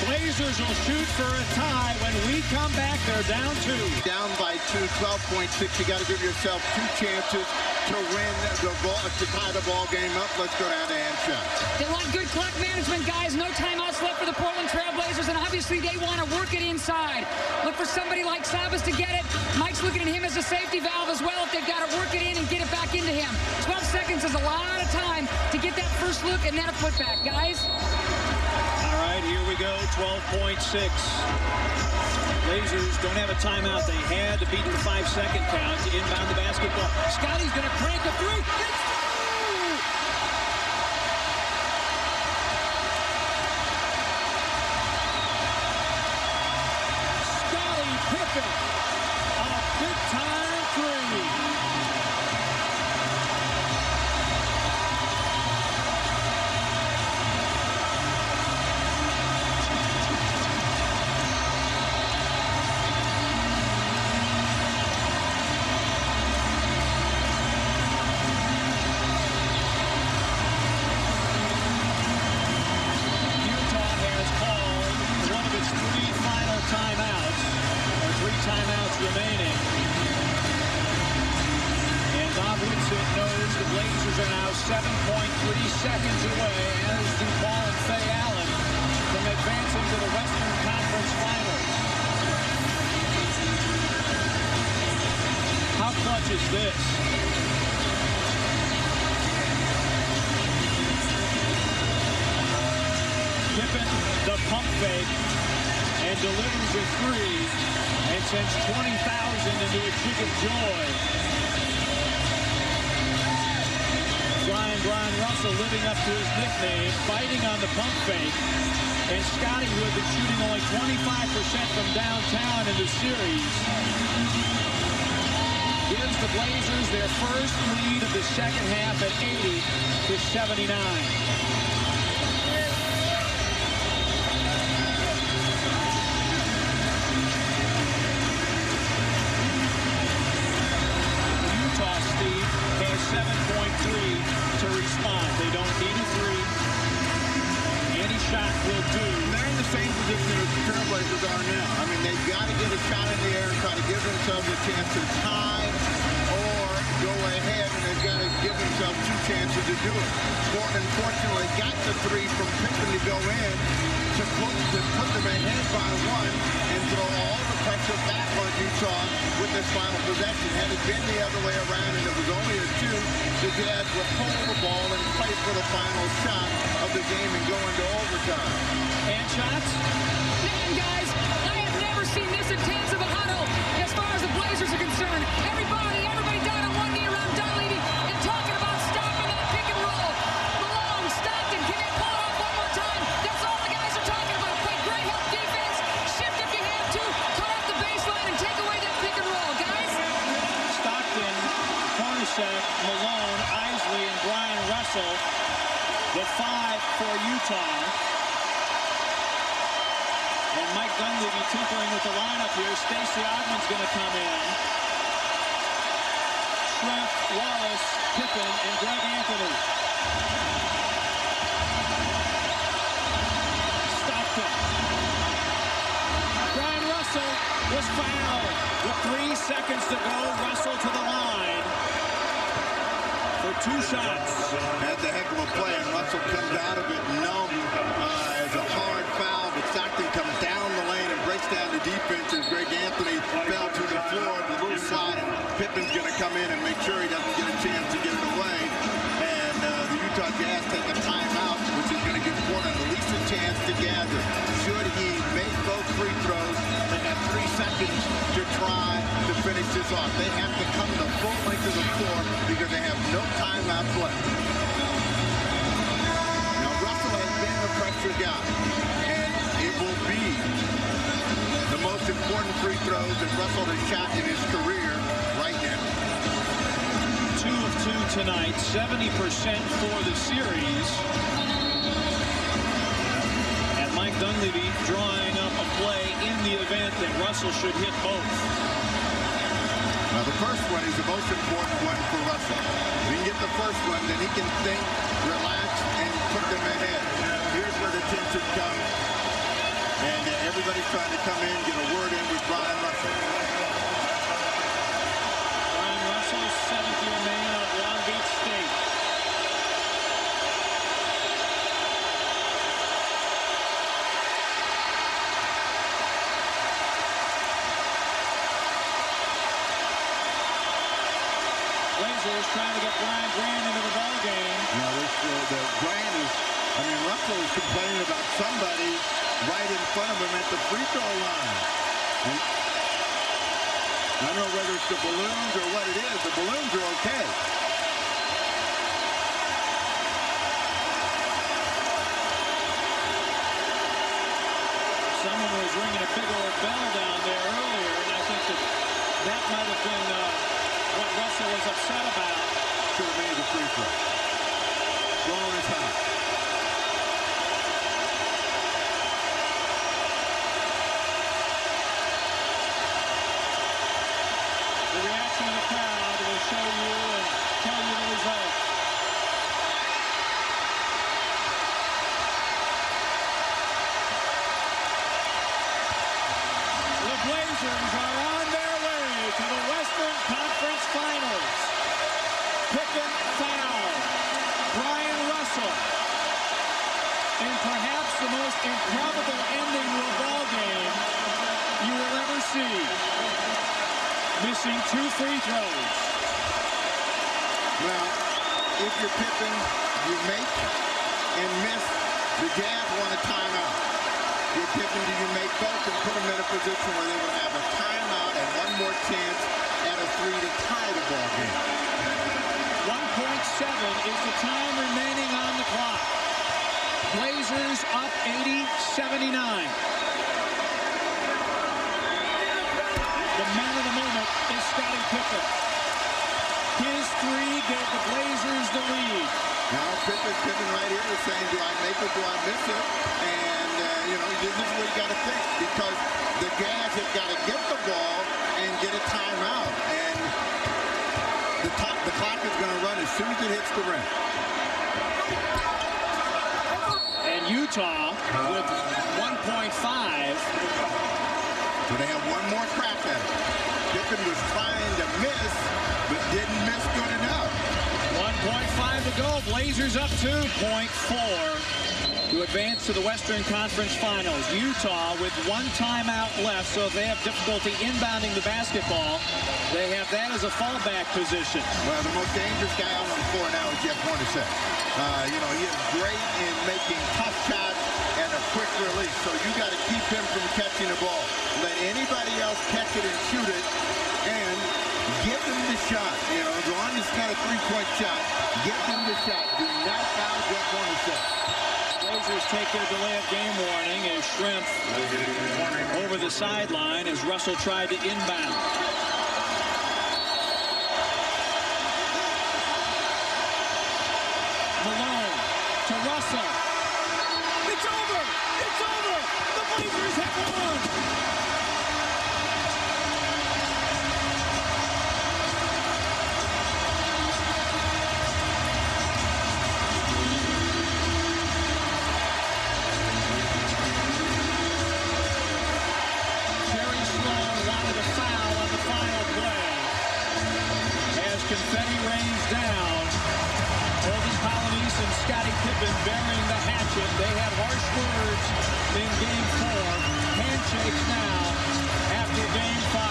Blazers will shoot for a tie. When we come back, they're down two. Down by two, 12.6. You got to give yourself two chances to win the ball, to tie the ball game up. Let's go down to hand shots. They want good clock management, guys. No timeouts left for the Portland Trail Blazers, and obviously they want to work it inside. Look for somebody like Sabas to get it. Mike's looking at him as a safety valve as well if they've got to work it in and get it back into him. 12 seconds is a lot of time to get that first look and then a putback, guys. All right, here we go, 12.6. Blazers don't have a timeout. They had to beat the 5-second count to inbound the basketball. Scotty's going to crank a three. It's through! Scottie Pippen, a big-time three. Timeouts remaining. And Bob Whitsitt knows the Blazers are now 7.3 seconds away, as do Paul and Faye Allen, from advancing to the Western Conference Finals. How clutch is this? Pippen, the pump fake, and delivers a three. And sends 20,000 into a jig of joy. Brian Russell living up to his nickname, fighting on the pump fake. And Scotty, who had been shooting only 25% from downtown in the series, gives the Blazers their first lead of the second half at 80-79. Has 7.3 to respond. They don't need a three. Any shot will do. They're in the same position as the Trailblazers are now. I mean, they've got to get a shot in the air and try to give themselves a chance to tie or go ahead, and they've got to give themselves two chances to do it. Portland, fortunately, got the three from Pippen to go in to put them ahead by one and throw all the pressure back on Utah with this final possession. Had it been the other way around and it was only a two, the Jazz would hold the ball and play for the final shot of the game and go into overtime. And shots? Man, guys, I have never seen this intense of a huddle as far as the Blazers are concerned. Everybody down on one knee around Dunleavy and talking about stopping that pick and roll. Malone, Stockton, can they pull it off one more time? That's all the guys are talking about. Play great help defense. Shift if you have to. Cut off the baseline and take away that pick and roll, guys. Stockton, Hornacek, Malone, Isley, and Brian Russell. The five for Utah. And Mike Dunleavy tinkering with the lineup here. Stacey Ogman's going to come in. Trent, Wallace, Pippen, and Greg Anthony. Stockton. Brian Russell was fouled. With 3 seconds to go, Russell to the line for 2 shots. That's a heck of a play, and Russell comes out of it numb as a hard foul, but Stockton comes down the lane and breaks down the defense as Greg Anthony fell to the floor with a little slide, and Pippen's going to come in and make sure he doesn't get a chance to get it away. And the Utah Jazz take a timeout, which is going to give Portland at least a chance to gather. Should he make both free throws, they have 3 seconds to try to finish this off. They have to come the full length of the floor because they have no timeouts left. Now, Russell has been a pressure guy, and it will be the most important free throws that Russell has shot in his career right now. 2 of 2 tonight, 70% for the series. And Mike Dunleavy drawing up a play in the event that Russell should hit both. Now, the first one is the most important one for Russell. If he can get the first one, then he can think, relax, and put them ahead. Here's where the tension comes. And everybody's trying to come in, get a word in with Brian Russell. Brian Russell, 7th-year man out of Long Beach State. Blazers trying to get Brian Grant into the ball game. Now, the Grant is, Russell is complaining about somebody right in front of him at the free throw line. And I don't know whether it's the balloons or what it is. The balloons are okay. Someone was ringing a big old bell down there earlier, and I think that might have been what Russell was upset about. Should have made the free throw. Blowing his high. The reaction of the crowd will show you and tell you the result. The Blazers are on their way to the Western Conference Finals. Pippen foul. Brian Russell. And perhaps the most improbable ending to a ball game you will ever see. Missing 2 free throws. Well, if you're Pippen, you make and miss. The Jazz want a timeout. You're Pippen, do you make both and put them in a position where they will have a timeout and one more chance at a 3 to tie the ball game? 1.7 is the time remaining on the clock. Blazers up 80-79. The man of the moment is Scottie Pippen. His 3 gave the Blazers the lead. Now Pippen right here is saying, do I make it, do I miss it? And, this is what you got to think, because the Jazz have got to get the ball and get a timeout. And the clock is going to run as soon as it hits the rim. And Utah with 1.5. So they have one more crack at it. Pippen was trying to miss, but didn't miss good enough. 1.5 to go. Blazers up 2.4 to advance to the Western Conference Finals. Utah with 1 timeout left, so if they have difficulty inbounding the basketball, they have that as a fallback position. Well, the most dangerous guy on the floor now is Jeff Hornacek. He is great in making tough shots and a quick release, so you got to keep him from catching the ball. Let anybody else catch it and shoot it, and give them the shot. As long as it's not a 3-point shot, give them the shot. Do not foul Jeff Hornacek. Blazers take their delay of game warning as Shrimp over the sideline as Russell tried to inbound. Malone to Russell. It's over! It's over! The Blazers have won! Slow Pippen burying the hatchet. They had harsh words in Game 4. Handshakes now after Game 5.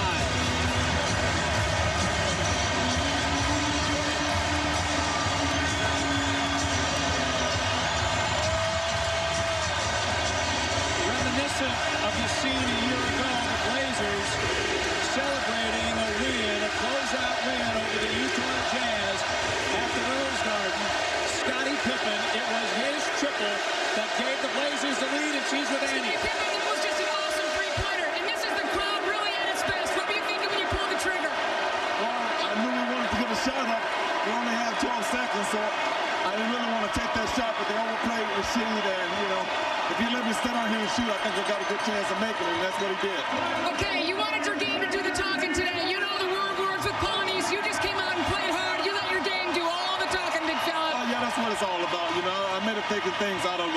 Reminiscent of the scene a year ago, the Blazers celebrating a win, a closeout win over the Utah Jazz at the Rose Garden. Scottie Pippen, it was his triple that gave the Blazers the lead, and she's with Annie. Scottie Pippen, it was just an awesome three-pointer, and this is the crowd really at its best. What were you thinking when you pulled the trigger? Well, I knew we wanted to get a shot up. We only had 12 seconds, so I didn't really want to take that shot, but they overplayed Rashid, and, you know, if he let me stand out here and shoot, I think I got a good chance of making it, and that's what he did. Okay, you wanted your game to do the talking today. You know the words with Polynese. You just came out and played hard. You let your game do all the talking, big fella. Oh, yeah, that's what it's all about, you know. I may have taken things out of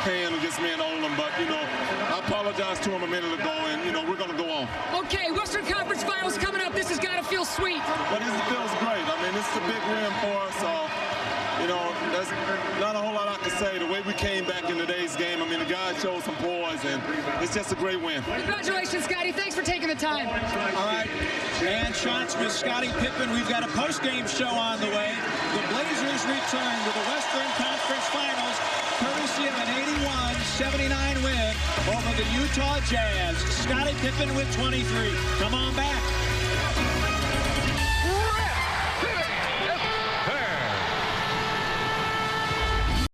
hand against me and Olin, but, you know, I apologized to him a minute ago, and, you know, we're going to go on. Okay, Western Conference Finals coming up. This has got to feel sweet. But this feels great. I mean, this is a big win for us. You know, there's not a whole lot I can say. The way we came back in today's game, I mean, the guys showed some poise, and it's just a great win. Congratulations, Scottie. Thanks for taking the time. All right, and shots with Scottie Pippen. We've got a post-game show on the way. The Blazers return to the Western Conference Finals, courtesy of an 81-79 win over the Utah Jazz. Scottie Pippen with 23. Come on back.